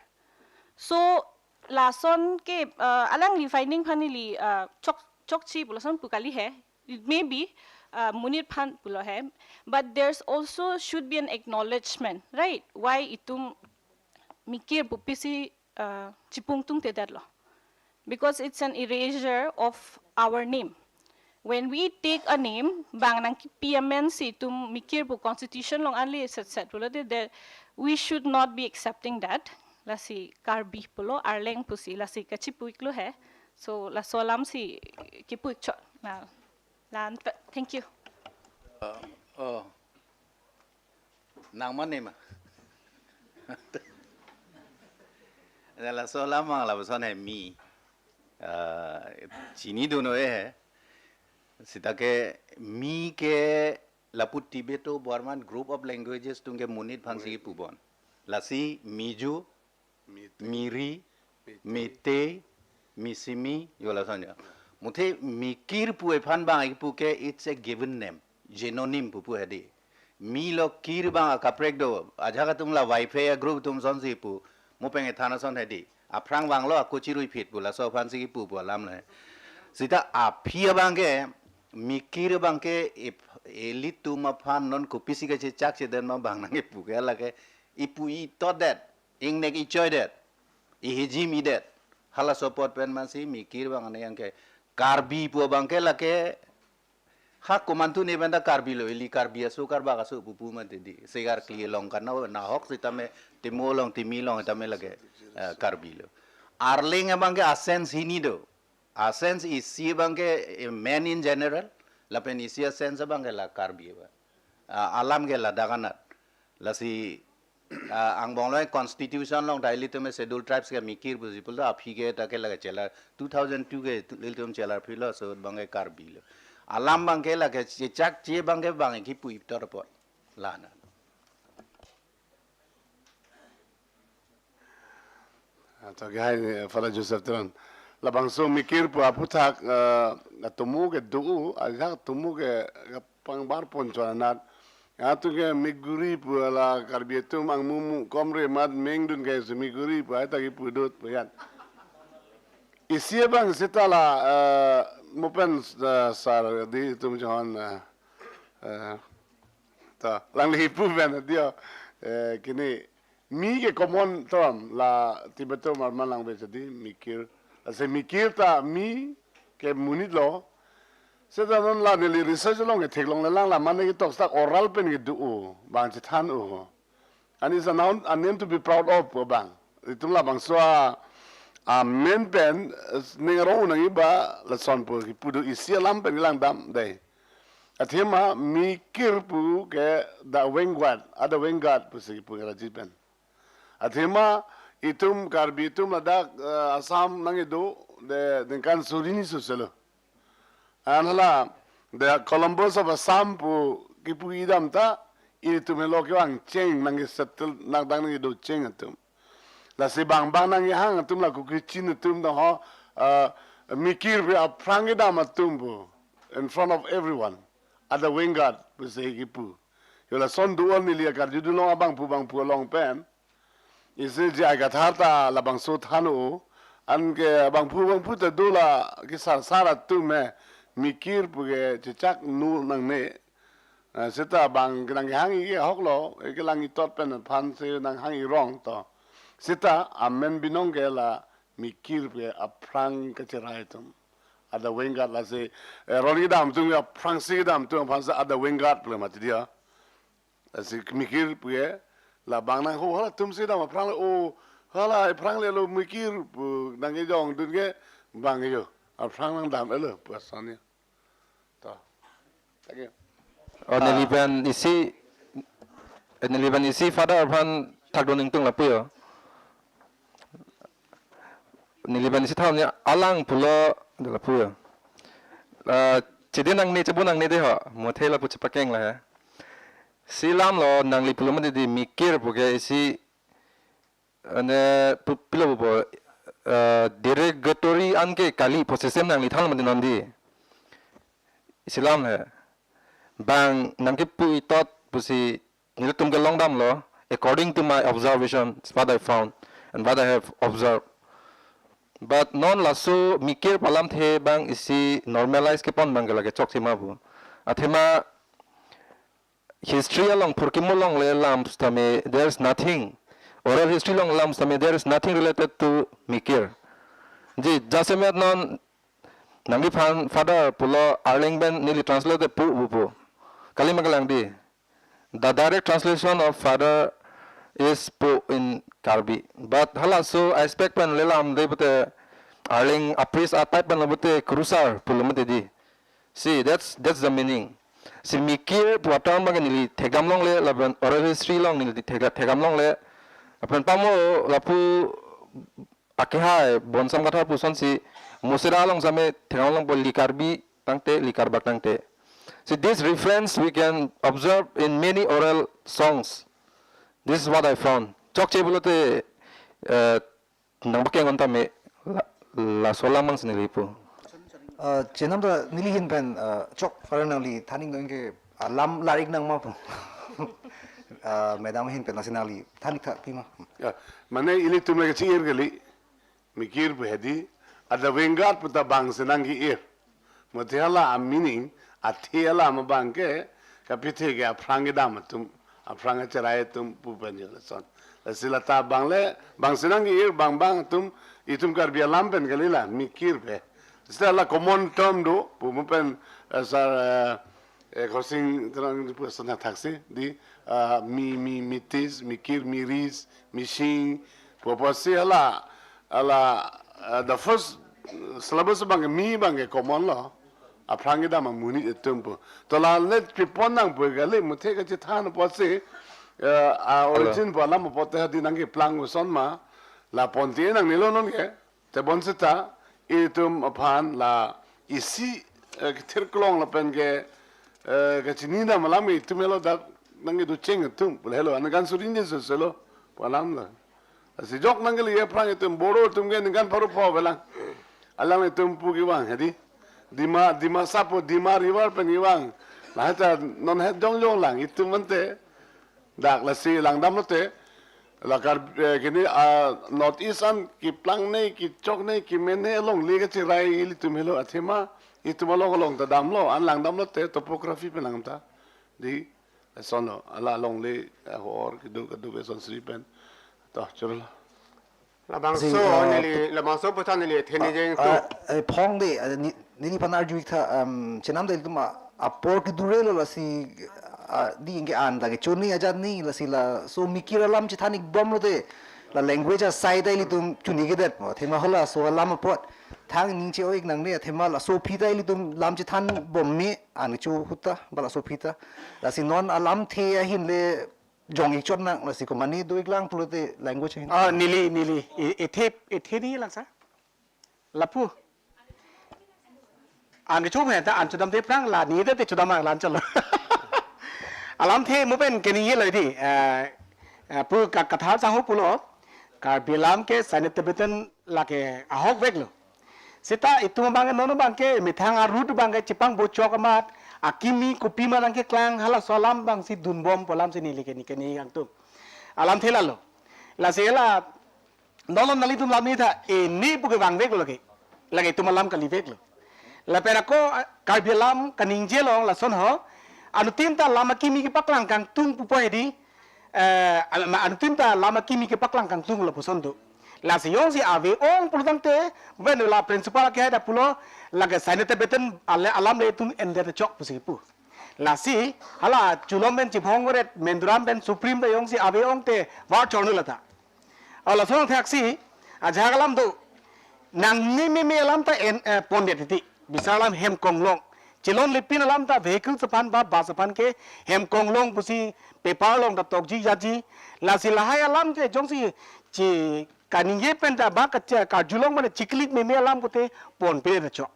So lason ke alangli finding panili chok chi pulason pukali hai. It may be munir pan pulo hai, but there's also should be an acknowledgement, right? Why itum mikir pupisi chipungtung tedadlo? Because it's an erasure of our name. When we take a name, bang nang PMNC to mikir po constitution long only set that we should not be accepting that. Lasi Karbi pulo arleng pusi lasi kachipuik lo hai. So la solam si kipuik chot. Thank you. Nang mana ma? Dalam soalan mang la beson hai mi. Cini dono hai. Sita ke mi ke laput Tibeto Burman group of languages tungke munit phansi pubon. Lasi Miju, Miri, Mete, Misimi, yola sanya. Mute mikir pu phan bang pu ke it's a given name, genonym pu hadi. Mi lo kir bang kaprek do. Aja ka tumla wifi group tum son si pu. Mu penge thana son hadi. Aprang bang lo aku cirui pit pu la so phansi pu lam le. Sita apia bang ke mikir bang ke elit tu ma phan non kupisi ke chak che den ma bang nang pu ke la ke ipu I thought that ing nek I joy that I hiji mi that hala support pen man si mikir bang ane yang ke Karbi pu bang ke la ke hak komantu ne benda Karbi lo ili Karbi asu karba kasu pupu ma dedi segar kli long karna na hok sita me timo long timi long ta me lage Karbi lo arling bang ke asens hini do asens is si bang ke man in general la pen isi asens bang ke la Karbi ba alam ke la daganat la si ang bong loy constitution long daily to me scheduled tribes ke mikir buzipul da aphi ke ta ke la chela 2002 ke lil tum chela philo so bang ke Karbi lo alam bang ke la ke chak che bang ke bang ki pui tor pot lana to gai fala Joseph Tron la bang so mikir pu aputak tumu ke du aga tumu ke pang bar pon chonat atu ke miguri pu la Karbi tum ang mumu komre mat mengdun ke miguri pu ata ki pu dot pu yan isi bang sitala mupen sar di tum jon ta lang li pu ben dia kini mi ke common term la Tibeto marman language di mikir ase mikir ta mi ke munit lo seta non la ni research long ke thek long la man ke tok sak oral pen ke du bang chi than and is a noun a name to be proud of bang itum la bang so a men pen ne ro na iba la son po ki pudu isi lam pen lang dam dai athema mikir pu ke da wengwat ada wengat pu si pu ra jipen athema itum Karbi itum ladak Assam nangido de kan surini suselo anhala the Columbus of Assam pu kipu idam ta itum lo ke wang cheng nangi settle nak dang nangido cheng atum la se bang bang nangi hang atum la ku kichin atum da ho mikir be aprangidam atum pu in front of everyone ada wingard pu se kipu yola son duol ni lia kar judu long abang pu long pen isi jaga tharta labang so thanu an ke bang pu ta dula ki sara tu me mikir pu ke chak nu nang ne sita bang nang hangi ke hoklo ke lang I tot pen phan se nang hangi rong to sita amen binong ke la mikir pu aprang ke cheraitum ada wengat la se roli dam tu ya prang si dam tu phan sa ada wengat pu ma dia asi mikir pu la bang nang ho hala tum se da prang o hala prang le lo mikir nang ge jong dun ge bang yo a prang nang dam le pu san ya to Niliban isi father pan thak doning tung lapuyo. Niliban isi tahun ni alang pulo de lapuyo. Cedin nang ni cebun nang ni deh ho, motel lapu cepakeng lah ya. Silam lo nang li pulo mende di mikir puke isi ane pilo bo derogatory anke kali posesem nang li thal mende nandi. Silam hai. Bang nangke pui tot pusi nilutum ke long dam lo according to my observation what I found and what I have observed but non laso mikir palam the bang isi normalize ke pon bang lage chok thima bu athema history along purkimu long le lam stame there's nothing oral history long lam stame there is nothing related to mikir ji jasemet non nangi fan father pulo arling ben nili translate pu bu Kalimangalang di. The direct translation of father is po in Karbi. But hala so I expect pan lelam de bute arling apris atai pan bute krusar pulumate di. See that's the meaning. Si mikir puatan bagan nili tegam long le laban oral history long nili tegam long le apan pamo lapu akihai bonsam kata puson si musira long same tegam long bol likarbi tangte likarbak tangte. So this reference we can observe in many oral songs. This is what I found. Chok chebulote nang bakeng onta me la solamang sinilipo. Chenamda nilihin pen chok faranali thaning dong ke lam larik nang ma po. Madam hin pen nasionali thanik tha pima. Mana ili tumle ke cingir kali mikir behadi ada wengat puta bang senang ki ir. Matihala am meaning Atiela mabangke kapite ke aprangi dam tum apranga cerai tum pupanyo son sila ta bangle bang senang ir bang tum itum Karbi lampen kalila mikir pe sila common term do pumupen asar crossing terang di pusana taksi di mitis mikir miris mishing popasi ala the first syllabus bang common law aprangi dama muni etumpo tola let pripon nang pegale muthe ka chithan pose origin bala mo pote hadi nang ke plang son ma la ponte nang nilonon ke te bonseta itum aphan la isi thirklong la pen ke chinina malam itumelo da nang du cheng tum hello an gan surin je selo palam la si jok nang ke ye prang itum boro tum ke ngan paru po belang alang itum pu ki wang hadi Dima sapo Dima river peniwang lahata non het jong lang itu mente dak la si lang dam lote la kar kini north eastern ki plang nei ki chok nei ki mene long le ke rai ili tumelo athema itu malong long ta dam lo an lang dam lote topography penang ta di sono ala long le hor ki du be son sri pen to churla La bangso putan nili theni jeng tu. Pong de nili panar juik tha chenam de tuma apor ki durelo la si di inge an da ke choni ajad ni la si la so mikira lam chi thanik bom de la language sai dai li tum chuni ge det mo thema hola so lam pot thang ning che oik nang ne thema la so phi dai li tum lam chi than bom mi an chu huta bala so phita la si non alam the hin le jong ik chot nang la si ko mani do ik lang pulote language hin Nili ethi ni lang sa lapu an chu me ta an chu dam te prang la ni de te chu dam lan chalo alam the mo pen ke ni ye le di pu ka katha sa ho pulo ka bilam ke sanit beton la ke ahok vek lo sita itu bang nono bang ke mithang a root bang ke chipang bo chok mat akimi kopi ma nang ke klang hala solam bang si dun bom polam si nili ke ni ang tu alam thela lo la sela nolon nali tum lam ni tha e ni pu ke bang vek lo ke lagi tu malam kali vek lo la pera ko ka bilam kaning je long la son ho anu tinta lama kimi ke paklang kang tung pu poe di anu tinta lama kimi ke paklang kang tung lo puson tu la si yong si ave ong pulutang te ben la principal ke da pulo la ke sanete beten alam le tum ende chok pusi pu la si hala chulom ben chipong ret menduram ben supreme da yong si ave ong te wa chornu la ta ala thong thak si ajagalam do nang ni me alam ta en pondet ti bisalam hem konglong chilon lipin alam ta vehicle sapan ba sapan ke hem kong long pusi paper long ta tok ji ya ji la si la hai alam ke jong si chi kaninge pen ta ba ka ka julong ma chiklik me alam pute pon pe ta chok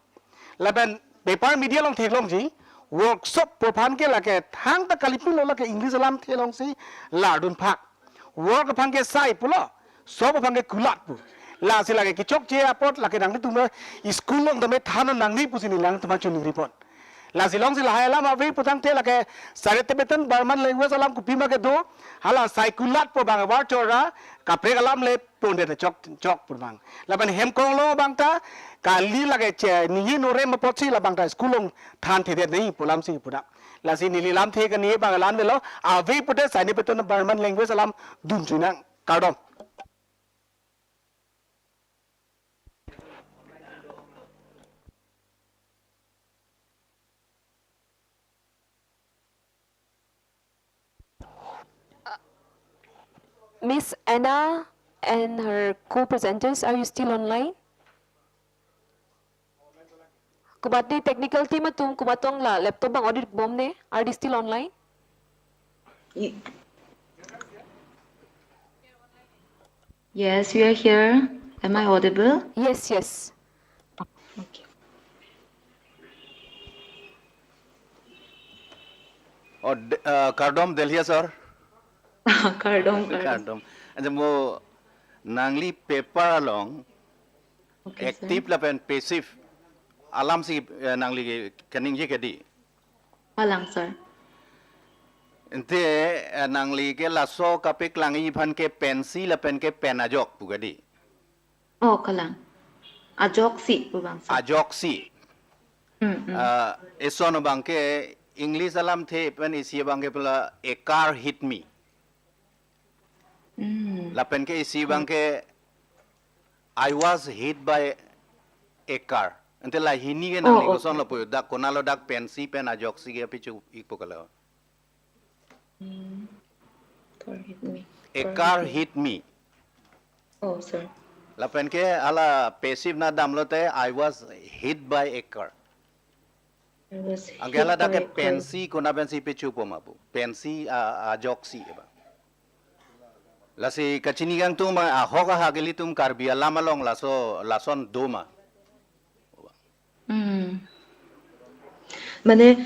la ben paper media long thek long ji workshop propan ke la ke thang ta kalipin lo la ke english alam the long si la dun phak work phang ke sai pulo so phang ke kulat pu la si la ke chok che apot la ke dang tu me school long ta me than nang ni pu si ni lang ta ma chun report la silong sila hai alam avi putang te la ke sare te betan barman language alam ku pima ke do hala sai kulat po bang war chora ka pre alam le ponde te chok pur bang la ban hem kong lo bang ta ka li la ke che ni no re ma pot si la bang ta school long than the de nei pulam si pudak la si ni lam the ka ni bang lan velo avi pute sai ni betan barman language alam dun chinang kardom Miss Anna and her co-presenters, are you still online? Kubati technical team atum kumatong la laptop bang audit bomb ne, are they still online? Yes, we are here. Am I audible? Yes, yes. Okay. Oh, Kardom Delhi sir. Kardom. Kardom. And mo nangli paper along Okay, active la pen passive alam si nangli kaning je kedi. Walang, sir. Ente nangli ke laso kapik langi phan ke pensi la pen ke pen ajok pugadi. Oh, kalang. Ajok si po bang, sir. Ajok si. Esono bang ke English alam the pen isi bang ke pula a car hit me. La pen ke isi bang ke I was hit by a car. Ente la hini ke nangli ko son la po dak konalo dak pensi pen ajok si ke pichu ikpokala. Car hit me. A car hit me. Oh, sir. La pen ke ala passive na damlote I was hit by a car. I was Angela hit da by ke a car. pensi kona pensi pichu po mapu. Pensi ajok si ba. Lasi kachinigang tu ma hoka hagili tum Karbi alama long lason doma. Mane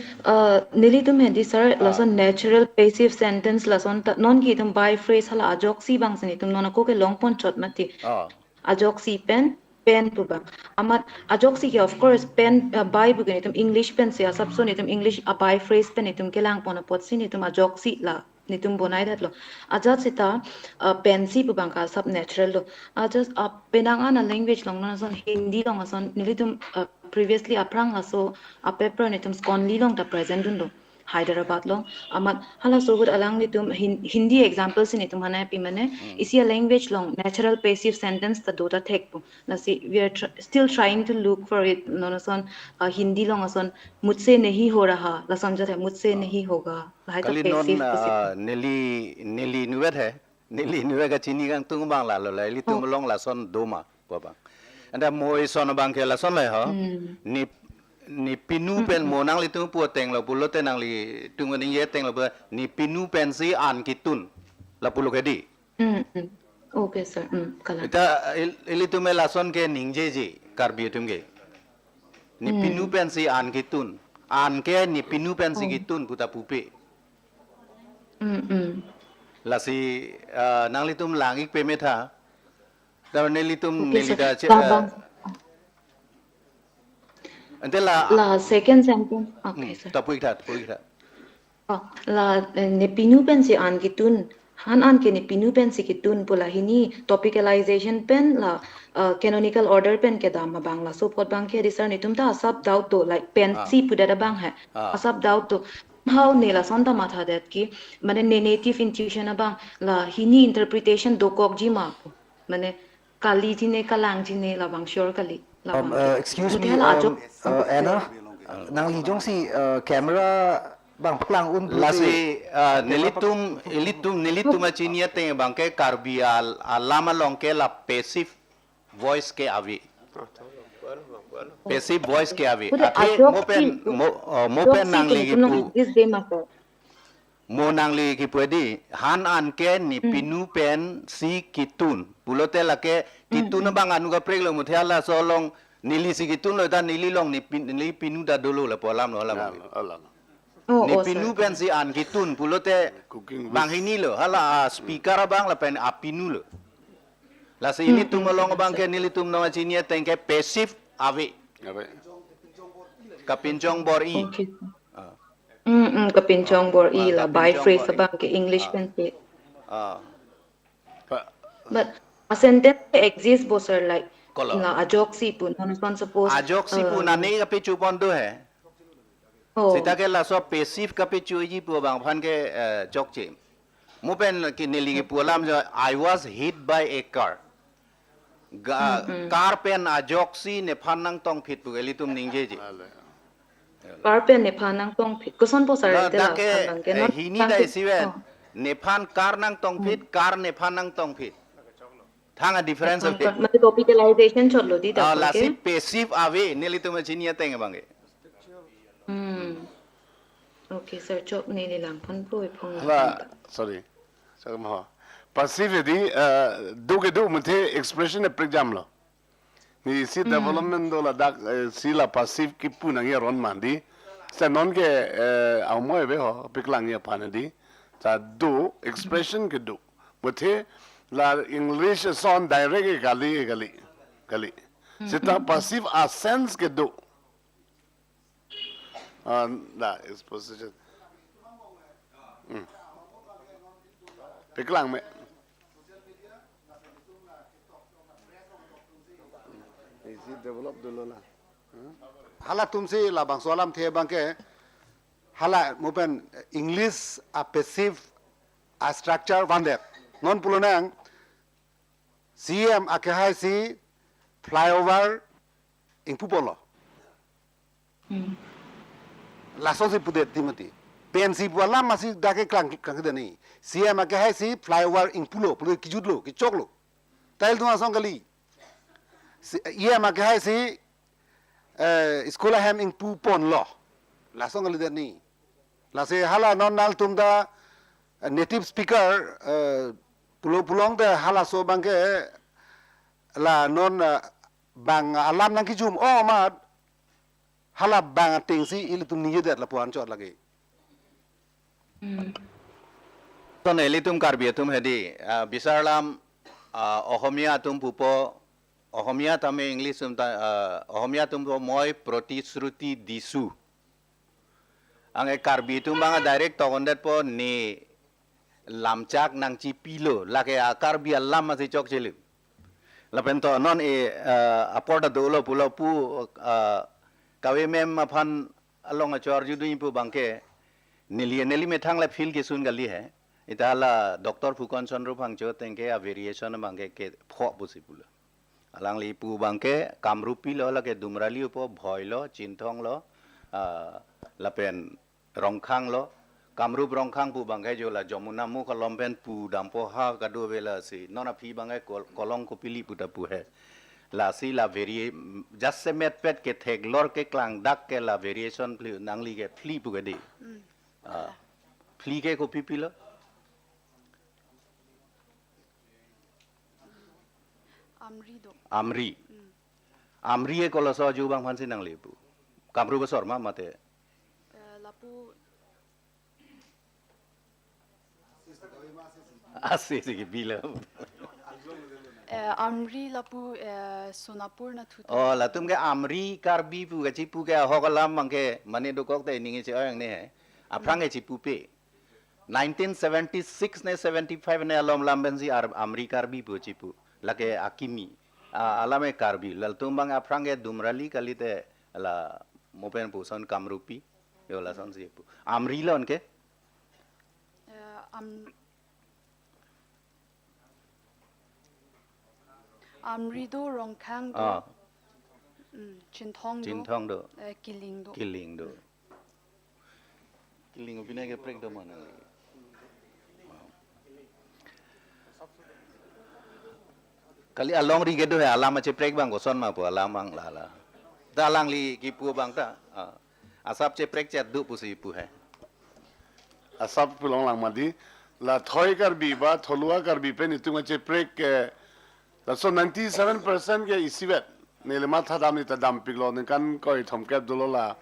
nili tum hindi sir lason natural passive sentence lason non ki tum by phrase hala ajoxi bang sini tum non ako ke long pon chot mati ajoxi pen po bang amat ajoxi ke of course pen by bu tum English pen se asap so ni tum English a by phrase pen ni tum ke lang pon pot sini tum ajoxi la ni tum bonai dat lo ajat sita pensi bu bang ka sub natural lo ajat penang na language long na son hindi long son nili tum previously aprang aso a paper ni tum sconly long ta present dun lo Hyderabad long amat hala so good alang ni tum Hindi examples ni tum hana pi mane isi a language long natural passive sentence ta dota thek po na si we are still trying to look for it no son Hindi long son mujhse nahi ho raha la samjha hai mujhse nahi hoga la ta Kali non passive po si nili nuet hai. Nili nuet ka chinigang tung bang la lo la ili tum long lason doma po bang. Anda moi son bang ke lason le ha. Ni pinu pen mo nang li tung pu teng lo pulo te nang li tung ni ye teng lo ni pinu pen si an kitun la pulo ke di. Okay sir kala Ita ili tum me lason ke ningje ji Karbi tum ge. Ni pinu pen si an kitun. An ke ni pinu pen si kitun puta pupe. Lasi nang li tum langik pe me tha. Da neli tum neli da che. Ante la second sentence okay sir Tapui tha. la ne pinu pen si an kitun han an ke ne pinu pen si kitun pula hini topicalization pen la canonical order pen ke dama bangla so pot bang ke research ni tum ta sub doubt to like pen si pudada bang hai sub doubt to how ne la sonda matha that ki mane ne native intuition bang la hini interpretation do kok ji ma mane kali ji ne kalang ji ne la bang sure kali la bang Excuse me, Anna. Nang lijong si camera bang paklang Lasi nelitum achinia te bang ke Karbi al lama long ke la passive voice ke avi. passive voice ke ave Kuda ape ajoksi mo pen joksi nang kun ligi kunong pu exist de mako. mo nang ligi ki pwedi han an ke ni pinu pen si kitun pulote la ke kitun bang anu ka preg lo muthiala so long nili si kitun lo ta nili long ni pinu da dolo la polam no la bang Allah. Oh, ni oh, pinu sir. pen si an kitun pulote Cooking with- bang hini lo hala speaker bang la pen apinu lo la si ili tum long bang ke nili tum no chinie tengke passive ave Apa? kapinchong bor i Okay. Kapinchong bor Ah, ila by kapinchong phrase bor i. bang ke English Ah. pen pe. ah But a sentence exists bo sir like Kolo. ila ajoksi pun non suppose ajok si pu na nei kapi chu pon do hai oh sita ke la so passive kapi chu ji pu bang phan ke chok che mu pen ki nili ki pu lam jo I was hit by a car car pen ajok si ne phan nang tong phit pu eli tum ning je ji carpen ne phanang tong phit ko son bo sir na te da la ke phan bang ke non hini dai si wen ne phan car nang tong phit car ne phan nang tong phit thang a difference of it mate topicalization cholo di da la si ke. passive ave nili tum chini teng bang ge Okay, sir, chop ni nilang phan po ipong. Hala, sorry. Sorry mo. Passive di do ke do muthe expression e prejam lo. Ni si development do la dak si la passive ki pu nang ye ron mandi. Sa non ke au mo be ho piklang ye panadi. Sa do expression ke do. Muthe la English son direct ke gali. Sita passive a sense ke do. Da exposition. Piklang me. Isi develop dulu lah. hala tumse la bang solam the bang ke hala mopen English a passive a structure vander non pulonang CM akahai si flyover in pupolo la so si pudet timati pensi wala masih dake klang dani CM akahai si flyover in pulo kijudlo kichoklo tail tu asong kali iya akahai si sekolah hem ing pu pon lo lasong kali dani la se hala non nal tumda native speaker pulo-pulong de hala so bangke la non bang alam nang kijum oh mat hala bang tingsi ili tum nije dat la puan chot lagi ton eli tum karbi tum hedi bisarlam ohomia tum pupo ohomia tame english tum ohomia tum po moi protisruti disu ange karbi tum banga direct tokondet po ni lamchak nang chi pilo lake karbi alam masih chok chelu lapento non aporta dolo pulo pu kawe mem aphan along a chor judu pu bangke neli methang la feel ke sun gali hai itala doctor phukon chandru phangcho tengke a variation bangke ke pho busipula alang li pu bangke kamrupi lo la ke dumrali upo bhoilo chinthong lo lapen rongkhang lo kamrup rongkhang pu bangke jo la jomuna mu kolomben pu dampo ha kadu vela si nona phi bangke kolong ko pili puta pu hai la si la vari just se met pet ke thek lor ke klang dak ke la variation pli nangli ke pli pu ke di pli ke ko pipilo amri e kolo so ju bang phansi nangli pu kamru besor ma mate Lapu asi si ke bila Amri lapu Sonapur na tuta. oh la tum ke amri karbi pu ke chipu ke hokalam mangke mane do kok te ningi che oyang ne hai aprang ke chipu pe 1976 ne 75 ne alom lamben si amri karbi pu chipu lake akimi alame karbi lal tum bang aprang ke dumrali kalite la mopen pu son kamrupi yo la son si pu amri lon ke Amri do Rongkhang do Chinthong do Kiling do. killing do killing upine ke prek do mana kali along ri gedo hai alama che prek bang ko son ma po alam bang la dalang li ki pu bang ta asap che prek chat du pu si pu hai asap pulang lang madi la thoi Karbi ba tholua Karbi pe ni tunga che prek ke la so 97% ke isivet ne le ma tha dam ni ta dam piglo ne kan koi thom kep dulo la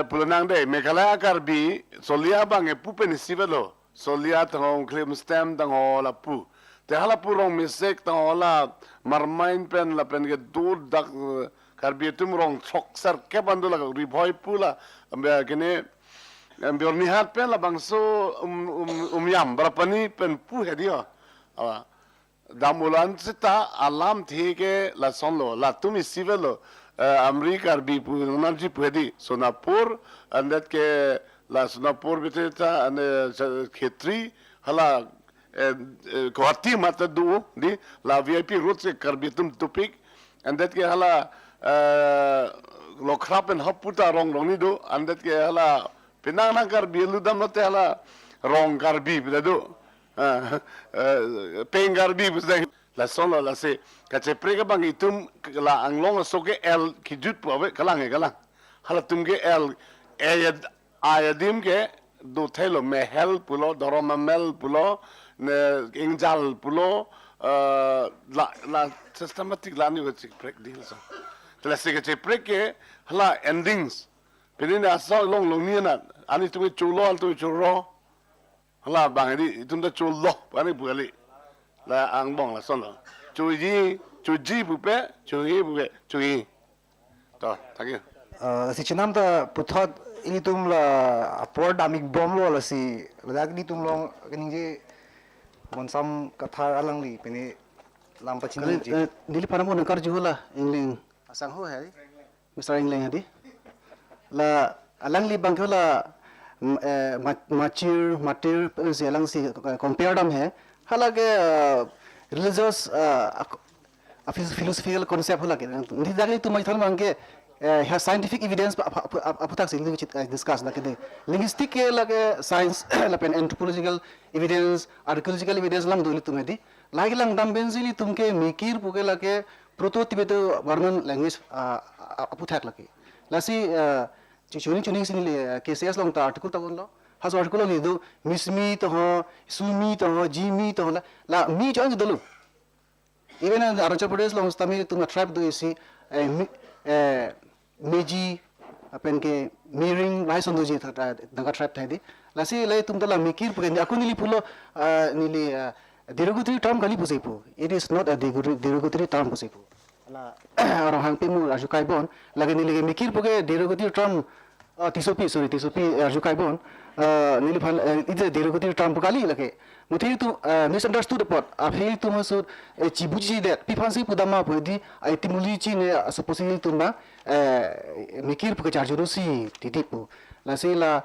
pulanang de Meghalaya Karbi solia bang e pu pe ni sivelo solia tang claim stem tang la pu te hala pu rong misek tang la marmain pen la pen ke dur dak Karbi tum rong chok sar ke bandula ribhoi pu la kene biar nihat pen la bangso yam berapani pen pu hedio damulan sita alam thike la sonlo la tumi sivelo Amerika Karbi pu nanji pu hedi Sonapur andet ke la Sonapur biteta ane khetri hala Guwahati mata du di la VIP route se Karbi tum tupik andet ke hala lokhrap en haputa rong ni do andet ke hala Pinang nang Karbi lu dam te hala rong Karbi bedo peng Karbi busdang la solo la se kache prega bang itum la anglong so ke el kijut po ave kalang hala tum ke el ayadim ke do thelo mehel pulo doromamel pulo ne ingjal pulo la systematic la ni wech preg deal so la se kache preg ke hala endings Pilih asal long ni na, ani tu culo tu curo, hala bang ini itu dah culo, ani buali, la ang bong la son la, cuji bupe, cuji, toh, thank you. Si chinam ta puthot ini tum la por damik bom lo la si ladak ni tum long kini je bonsam kathar alang li peni lam pachin ji nili panamu nangkar juhula ingling asang ho hai Mr. Ingling hadi la alang li bang la matir si alang si compare dam hai halage religious philosophical concept hula ke ndi dagli tu mai thal mangke has scientific evidence aputak sing which discuss la ke linguistic ke la ke science la pen anthropological evidence archaeological evidence lang doli tu medi lagi lang dam benzili tumke mikir puke la ke proto-tibeto varman language aputak la ke lasi chuning sini cases long ta article ta lo has article li do mismi to ho sumi to ho jimi to la mi chang dolu even in Arunachal Pradesh long tami tu tribe do isi meji apen ke miring lai sondu ji danga tribe thai di lasi lai tum dala mikir puke aku nili pulo nili derogatory term kali pusaipu it is not a derogatory term pusaipu la orang hang pimu ajukai bon lagi nili mikir puke derogatory term tisopi ajukai bon nili phan it is derogatory term kali lagi muthi tu misunderstood pot afi tu masud chibuji that pifansi pudama pudi aitimuli chi ne supposedly tu na mikir puke charjurusi titipu la sila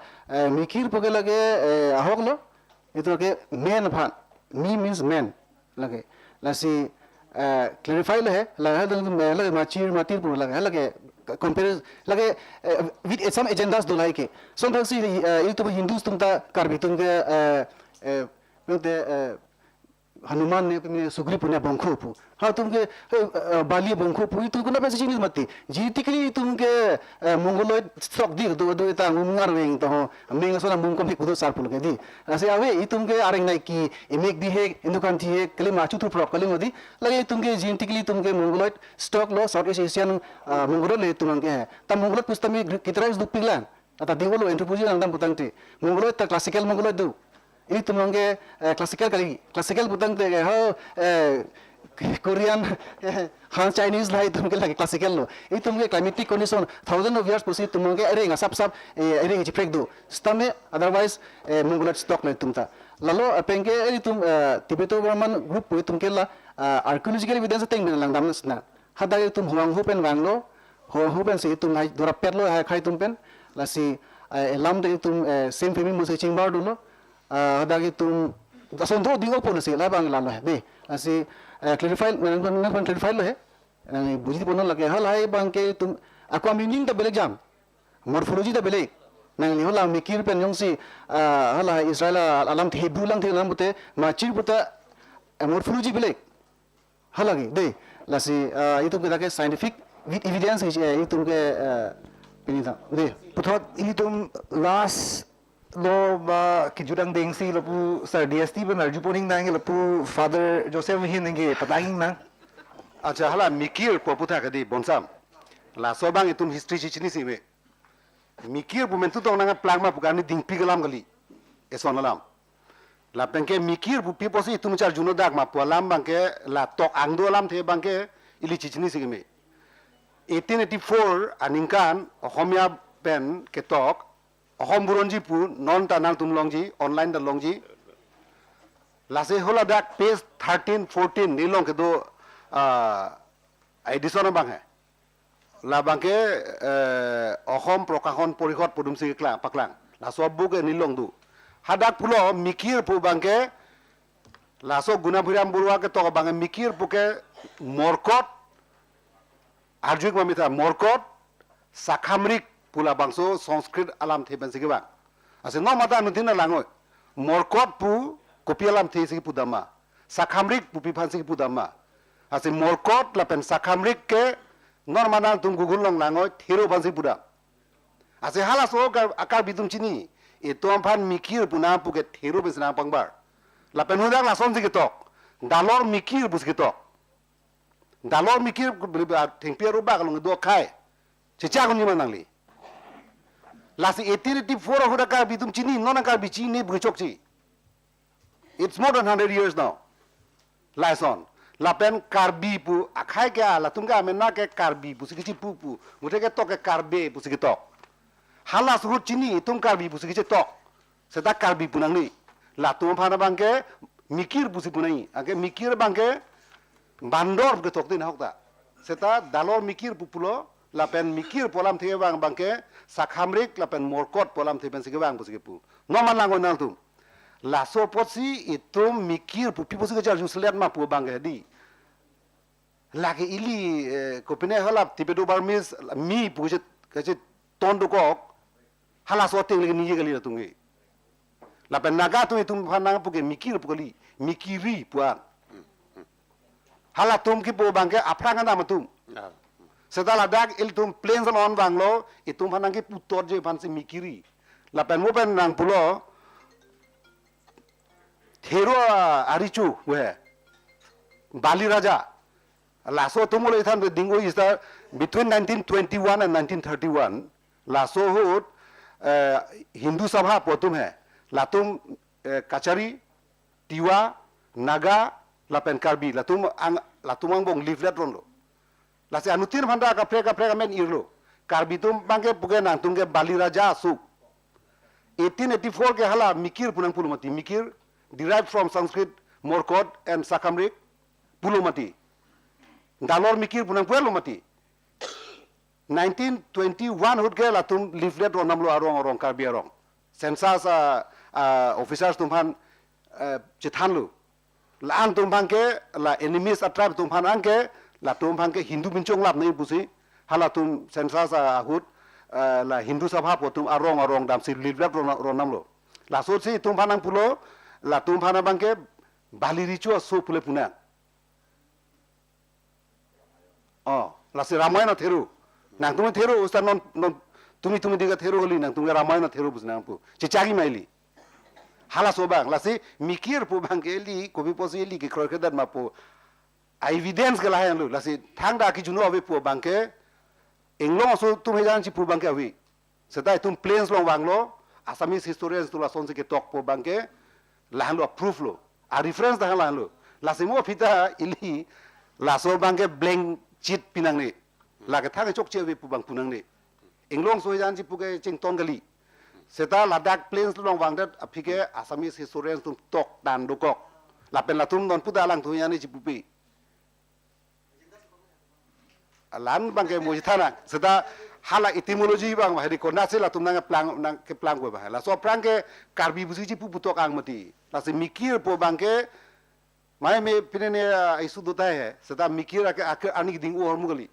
mikir puke lage ahoglo itu ke men phan me means man lage la si clarify le la lage matir pu lage compare lage with some agendas do like sometimes itu hindus tumta karbi tumge Hanuman ne kami sugri punya bangku pu. Ha tumke Bali bangku pu itu kuna pesa jenis mati. Jitikli tumke Mongoloid stock di do ita ngungar wing to menga sona mungkom hik budo sarpul ke di. Ase ave itumke areng nai ki emek di he indukan thi he kali machu tu prop kali modi. Lagi tumke jitikli tumke Mongoloid stock lo Southeast Asian Mongoloid le tumangke hai. Ta Mongoloid pustami kitra is dupiglan. Ata dingolo anthropology nang dam putangti. Mongoloid ta classical Mongoloid do. Ini tumangke classical butang te ho Korean Han Chinese lai tumke lagi classical lo ini tumke climatic condition thousand of years pusi tumangke ere nga sap ere ngi prek do stame otherwise Mongoloid stock lai tumta lalo pengke ini tum Tibeto Burman group pu tumke la archaeological evidence teng lang dam na hadai tum huang hupen wanglo hupen se tum lai dora perlo khai tumpen lasi lam de tum same family mo se chingbar do lo adagi tum asondro dingo pon se la bang la la be asi clarify nan clarify lo he buji pon la ke hal hai bang ke tum aku meaning ta bele jam morphology ta bele nang ni hola mikir pen yong si hala Israel alam the hebrew lang the lam bute machir buta morphology bele halagi de lasi itu kita ke scientific with evidence ini tum ke pinita udah Putot ilitum last lo ba kijudang dengsi lo pu sir DST benar juponing nang lo pu father Joseph hin nge patanging nang. Acha hala mikir po puta kadi bonsam. La sobang itum history chichini siwe. Mikir bu mentu tong nanga plagma pukani dingpi galam gali. Eson alam. La pengke mikir bu pi posi itum char juno dak ma pu alam bangke la tok angdo alam the bangke ili chichini sigime. 1884 aningkan Ohomia pen ketok Ohom buronji pu non tanang tum longji online da longji. Lase hola dak page 13 14 nilong kedo edison bang hai. La bangke Ohom prokahon porikot pudum sigi klang paklang. La so buke nilong du. Hadak pulo mikir pu bangke la so guna biram burwa ke tok bangke mikir pu ke morkot arjuik mamita morkot sakhamrik pula bangso sanskrit alam the ben sigi bang. Ase no mata nutina langoy. Morkot pu kopi alam the sigi pudama. Sakhamrik pu pipan sigi pudama. Ase morkot la pen sakhamrik ke normal tum google long langoy thero ban sigi pudam. Ase hala so akar bitum chini itu ampan mikir puna pu ke thero besna pangbar. La pen hudak la son sigi tok. Dalor mikir bus gitok. Dalor mikir tingpia rubah kalau ngedua kai. Cecah kun nyiman nangli. Lasi 1884 huda kar bitum chini nona kar bichi ni buchok chi. It's more than 100 years now. Laison. Lapen Karbi pu akhai kya la tunga amena ke Karbi pu sikichi pu pu. Mute ke tok ke Karbe pu sikitok. Hala suhut chini tung Karbi pu sikichi tok. Seta Karbi pu nangli. La tum phana bangke mikir pu sipunai. Ake mikir bangke bandor ke tok tin hokta. Seta dalor mikir pupulo lapen mikir polam the bang bangke sakhamrik lapen morkot polam the ben sige bang pusige pu. No man lango nal tum. La so posi itum mikir pu pi pusige jar juslet ma pu bangke di. Lagi ili kopine halap tibedo barmis mi puje kaje tondo kok hala so ting lagi ni gali tungi. Lapen naga tu itum phanang puge mikir pukali mikiri puan. Hala tum ki po bangke aprangan nama tum. Setelah dak il tum plains on banglo itum hanang ki putor je pan si mikiri. Lapen mo pen nang pulo thero arichu we Bali Raja. Laso tumulo ithan dingo is the between 1921 and 1931 laso hut Hindu Sabha potum hai. Latum Kachari, Tiwa, Naga, lapen Karbi, latum ang bong leaflet rondo. Lasi anutin handa kapre men irlo. Karbi tum bangke puge nang tungge Bali Raja su. 1884 ke hala mikir punang pulumati. Mikir derived from Sanskrit morkot and sakamrik pulumati. Dalor mikir punang pulumati. 1921 hut ke latum leaflet ronamlo arong Karbi arong. Census officers tumhan cethanlu. La tumpang ke la enemies tribe tumpang angke la tumpang ke Hindu bincong lap nei busi hala tum sensa sa hut la Hindu sabha potum arong dam sir livlat ronam lo la so si tumpang ang pulo la tumpang bang ke Bali richu so pule puna la si Ramayana theru nang tum theru usta non tumi diga theru holi nang tum Ramayana theru bus nang pu chichagi maili hala sobang lasi mikir pu bangeli kopi posi eli ki krokedat mapo evidence ke lahan lu lasi thangda ki juno ave pu bangke englong so tum hejan chi pu bangke avi setai tum plains long banglo Assamese historians tu la sonse ke tok pu bangke lahan lu proof lo a reference da lahan lu lasi mo pita ili la so bangke blank chit pinang ni la ke thang chok che ave pu bang punang ni englong so hejan chi pu ke ching tongali Seta ladak plains long wangdat apike Assamese historians tum tok dan dokok. Lapen latum non puta lang tu yani cipupi. Alan bangke mujitana. Seta hala etimologi bang bahari ko nasi latum nang ke plang ko bah. La so plang ke Karbi busi cipu putok ang mati. La se mikir po bangke mai me pinene isu dota hai. Seta mikir ak anik dingu hormu gali.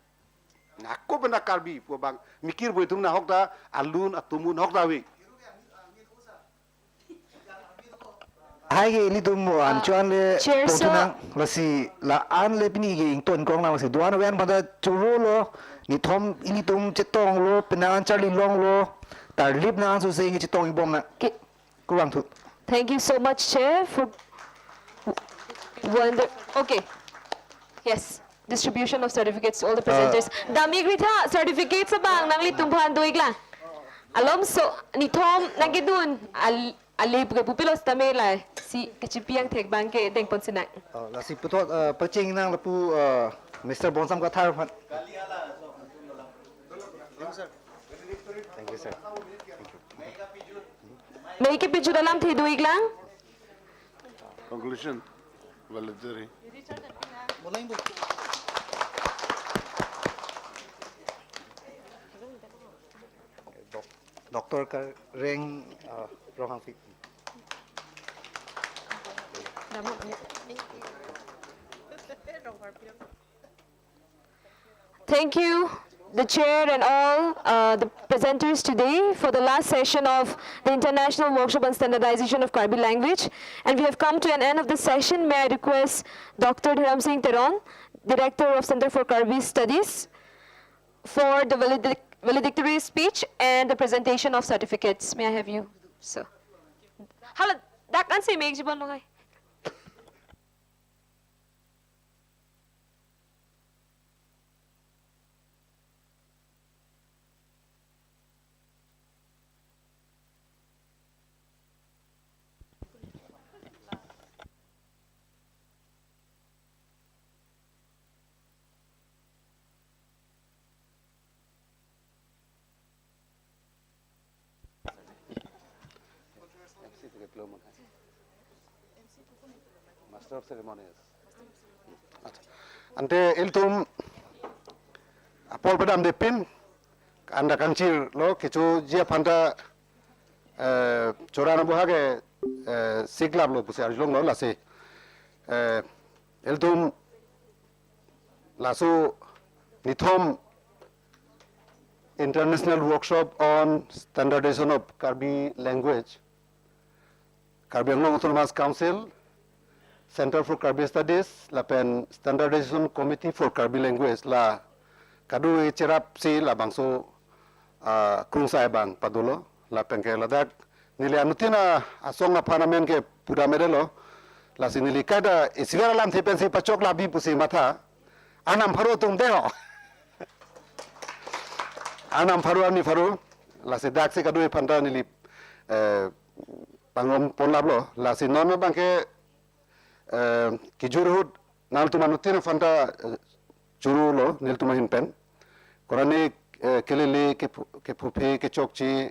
Nakko benda Karbi po bang mikir bo itum na hokta alun atumun hokta wi. Hai ke ini tum an chuan le Chair, sir. potunang lasi la an le pini ge ing ton kong na masi duan wen pada churu lo ni thom ini tum chetong lo penan charli long lo tar lip na so se ngi chetong ibom na Okay. kurang thu. Thank you so much, Chair, for okay. Yes. Distribution of certificates to all the presenters. Dami grita certificates sa bang nang litumpan duig lang. Alom so ni Tom nagidun alip ke pupilos tamela si kechipiang tek bangke deng pon sinak. La si putot paching nang lapu Mr. Bonsam ka thar phan. Thank you, sir. May ke pichu dalam thi duig lang. Conclusion. Voluntary. Doctor ka reng rohang fit. Thank you, the chair and all the presenters today for the last session of the International Workshop on Standardization of Karbi Language. And we have come to an end of the session. May I request Dr. Dhiram Singh Teron, Director of Center for Karbi Studies, for the valedictory speech and the presentation of certificates. May I have you, sir? Hala, dak an say make jibon longay. Master of Ceremonies. Ante iltum apol padam depin anda kancir lo kecu jia panta corana buhage siglab lo pusi arjlong lo lase iltum lasu nithom International Workshop on Standardization of Karbi Language, Karbi Anglong Autonomous Council, Center for Karbi Studies, la pen Standardization Committee for Karbi Language, la kadu cerap si la bangso kung sa bang padulo, la pen ke ladak nili anutina asong na panamen ke pura medelo, la sinili kada isivera lam thipen si pachok la bi pusi mata, anam pharo tum deo. Anam faru ani faru la se dak se kadu panta nili pangom ponlablo la se non bangke kijurhud nal tumanutina fanta juru lo nil tumahin pen korani kelele ke phupe ke chokchi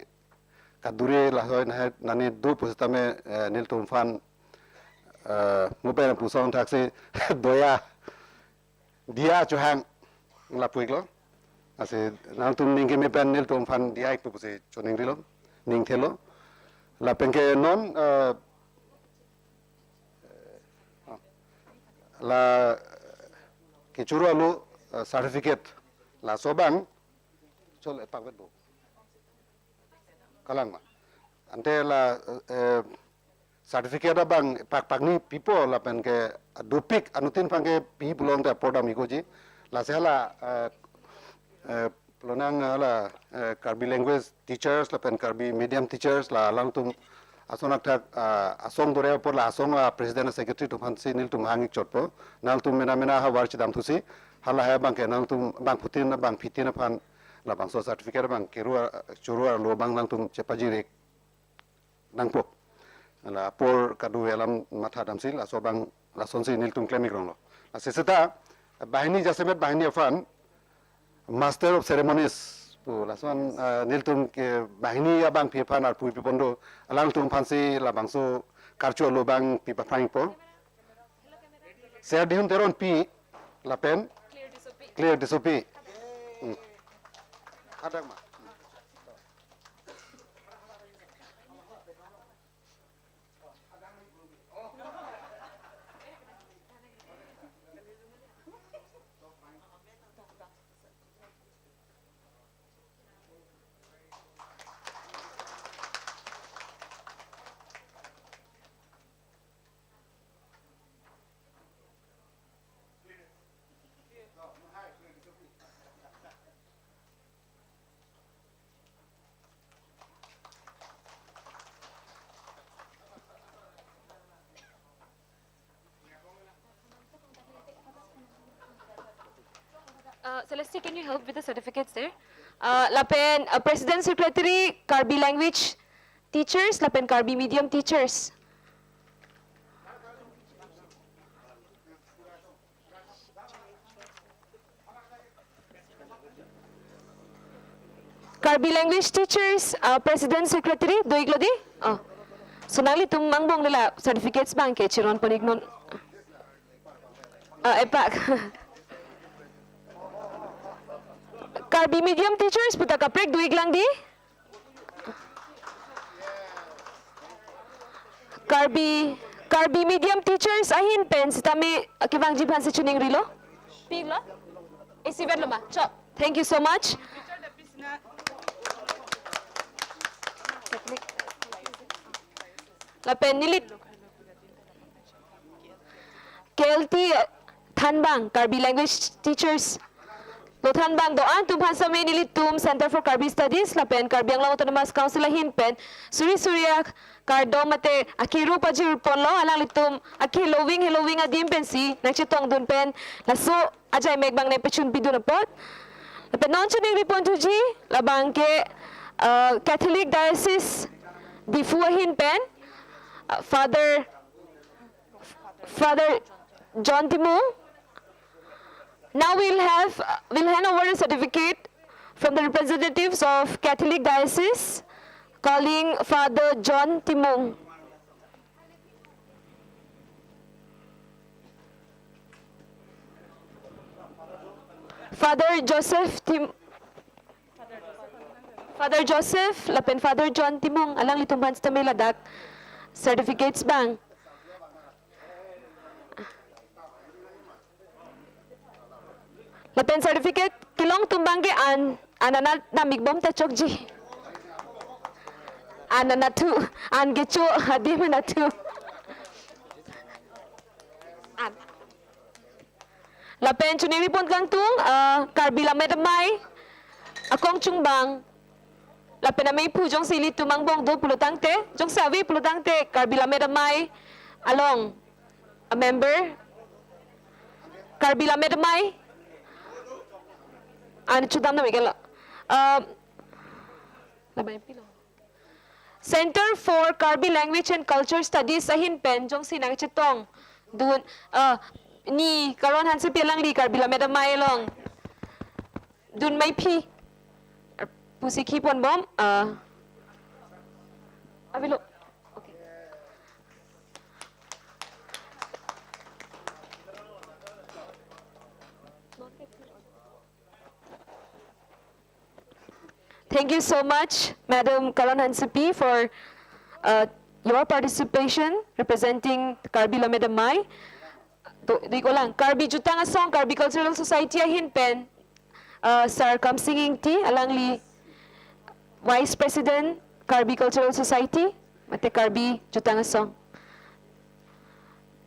kadure la hoy na nani do pusitame nil tumfan mobile pusong taxi doya dia chuhang la puiglo ase nang tum ning me pen nil tum fan dia ik puse choning rilo ning thelo la penke non la ke churu alu certificate la sobang chol pakvet bo kalang ma ante la certificate abang pakni pipo la penke dupik anutin pangke pi belong ta podam ikoji la sela pelonang la Karbi language teachers la pen Karbi medium teachers la lang tum asonak tak asong dore por la asong president secretary tum hansi nil tum hangi chotpo nal tum mena ha war chidam thusi hala ha bang ke nal tum bang putin na bang fitin phan la bang so certificate bang keru churu lo bang lang tum chepaji rek nang po la por kadu elam matha damsil aso bang la sonsi nil tum claiming lo la seseta bahini jasemet bahini afan Master of Ceremonies, pu lason niltum ke bahini abang pipan ar pui pipondo alang tum pansi la bangso karcho lo bang pipa pang po. Saya dihun teron pi la pen clear disopi. Ada ma. Celeste, can you help with the certificates there? Lapen, President Secretary, Karbi language teachers, lapen Karbi medium teachers. Karbi language teachers, President Secretary, doig lodi? Oh. So nali tumangbong nila certificates bang kay Chiron Panignon. Epak. Karbi medium teachers, puta kaprek, duig lang di? Karbi medium teachers, ahin pen, si tami, kivang jiban si Chuning Rilo? Piglo? Isiver luma, chop. Thank you so much. Lapen nilit. KLT Thanbang, Karbi language teachers. Lo Thanbang doan tumhan sa may nilitum Center for Karbi Studies, lapen Karbi ang Autonomous Council hinpen, suri-surya kardo mate akiru pa jirpon lo alang litum akilowing adim pensi nagchitong dun pen laso ajay megbang na pechun bidu na pot. Lapen non chuning ripon tuji labang ke Catholic Diocese difuahin pen Father John Timung. Now we'll hand over a certificate from the representatives of Catholic Diocese calling Father John Timung. Father Joseph, lapen Father John Timung, alang litumban sa ladak certificates bang. Lapen certificate kilong tumbangge ananat namigbom tachok ji. Ananatu an gecho hadi manatu. Lapen chuniri pon kang tung Karbi lamedamay akong chungbang. Lapen na may pujong sili tumangbong do pulutangte jong sabi pulutangte Karbi lamedamay along a member Karbi lamedamay. Chudam na Miguel. Center for Karbi Language and Culture Studies sa Hinpen, jong sinang chitong. Dun, ni karon hansi pilang li Karbi la medamay long. Dun may pi. Pusik hipon bom. Abilo. Okay. Thank you so much, Madam Karon Hansipi, for your participation representing Karbi Lamedamay. Di ko lang, Karbi Jutang Asong, Karbi Cultural Society Hinpen, Sir Kam Singing Ti, alang li Vice President, Karbi Cultural Society, mate Karbi Jutang Asong.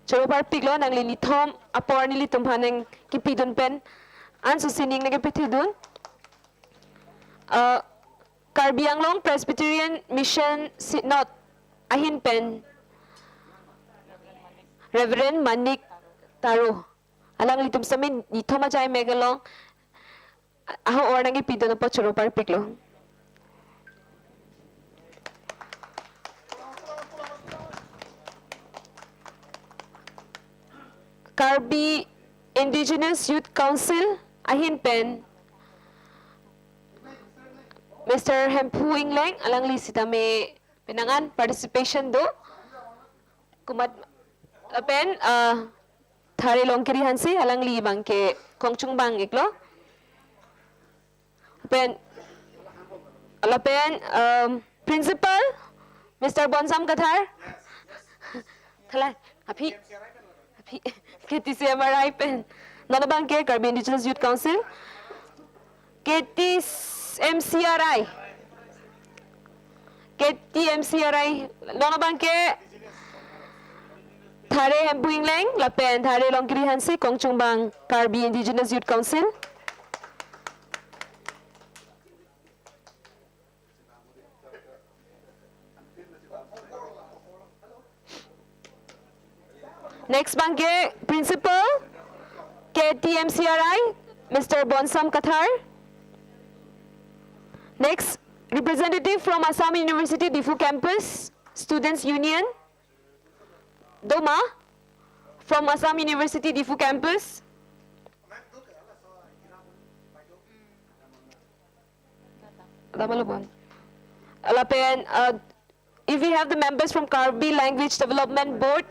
Choro parpiglo nang linitom, apor nilitom haneng kipidon pen, an susining nagapitidun. Karbi Anglong Presbyterian Mission Synod Ahinpen Reverend Manik Taro alang litum sa min dito majay megalong aho or nang ipido na po churo parpiklo. Karbi Indigenous Youth Council Ahinpen Mr. Hempu Ingleng, alang li sita may pinangan participation do. Kumat apen thari long kirihan si alang li bang ke kongchung bang iklo. Apen alapen principal Mr. Bonsam Kathar. Thala api KTCMRI pen. Nana bang ke Karbi Indigenous Youth Council. MCRI. MCRI. Lona bangke Thare Hempuing Leng, Lapen, Thare Longkiri Hansi, Kongchung Bang, Karbi Indigenous Youth Council. Next bangke Principal, KTMCRI, Mr. Bonsam Kathar. Next, representative from Assam University Diffu Campus, Students Union. Doma, from Assam University Diffu Campus. Alapen, if we have the members from Karbi Language Development Board.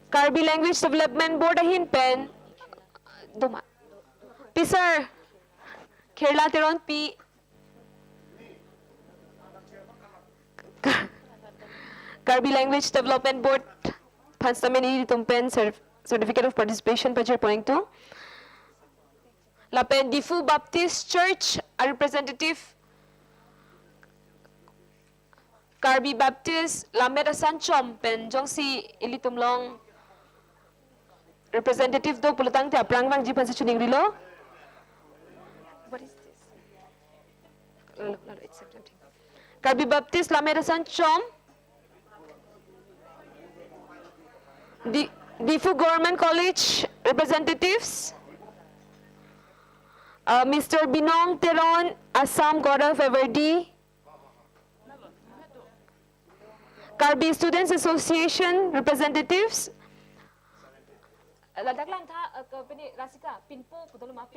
Karbi Language Development Board ahin pen. Duma. Pi sir. Kerala teron pi. Karbi Language Development Board. Panstamin pen certificate of participation pajir point to. Lapen Diffu Baptist Church, a representative. Karbi Baptist, Lameda Sanchom, pen jong si ilitumlong representative do pulutang te aprang bang jipan sa chuning rilo. What is this? No, it's something. Karbi Baptist, Lameda Sanchom. Diffu Government College representatives. Mr. Binong Teron, Assam God of Everdy. Karbi Students Association representatives. Ladak lang ta pini rasika pinpo putuluma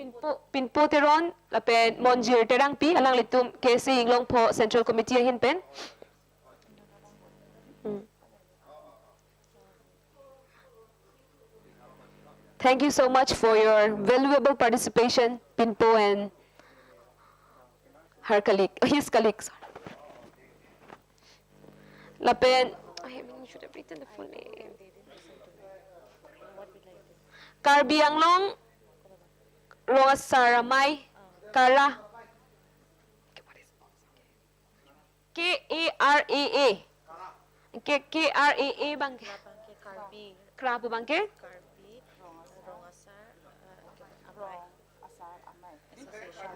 pinpo Teron lapen Monjir Terang pi alang litum KC Inglong po Central Committee hin pen. Thank you so much for your valuable participation, Pinpo and her colleague, his colleagues. Lapen, I should have written the full name. Karbi Anglong, Rosaramay, Kara. K-A-R-A-A. K-R-A-A bang? Karbi. Krabo bang ke? Karbi.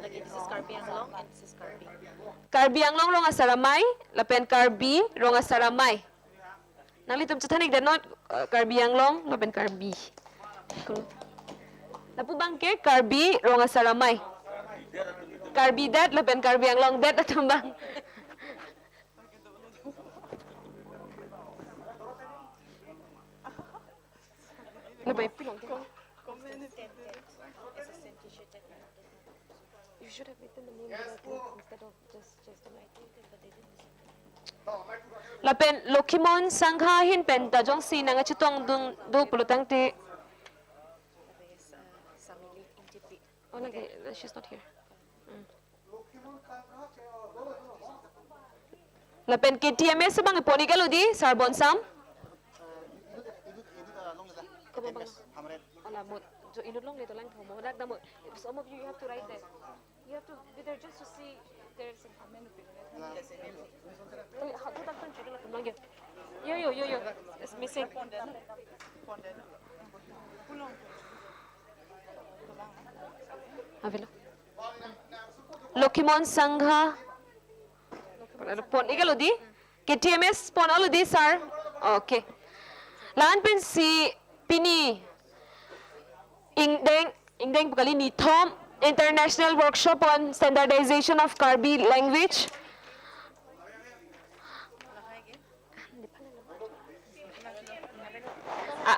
Lagi, this is Karbi Anglong and this is Karbi. Karbi Anglong rong asaramay, lapen Karbi rong asaramay. Nalitum chatanig danot Karbi Anglong, lapen Karbi. Lapu bangke Karbi rong asaramay. Karbi dat lapen Karbi Anglong dat atambang. Labay pilong ko. You should have written the name directly instead of just Lapen Lokimon Sanghahin pen tajong si nanga chitong do pulutang ti. Oh, okay, she's not here. Lapen KTMS bang iponi kalo di Sarbon Sam? Inulong dito lang mo nagda mo. Some of you have to write that. You have to be there just to see there's a comment. Yo. It's missing. Avilo. Lokimon Sangha. Pon igalo di? KTMS pon alo di sir. Okay. Lan pen si Pini Ingdeng Pukali ni Tom International Workshop on Standardization of Karbi Language.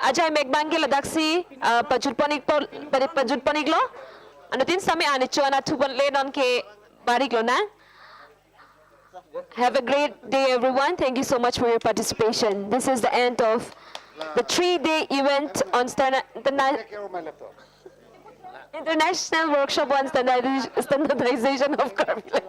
Ajay Megbangil Adaksi Pajudponiglo. Ano tin sami anicho na tubon lenon ke bariglo na. Have a great day, everyone. Thank you so much for your participation. This is the end of the 3-day event on International Workshop on Standardization of Karbi.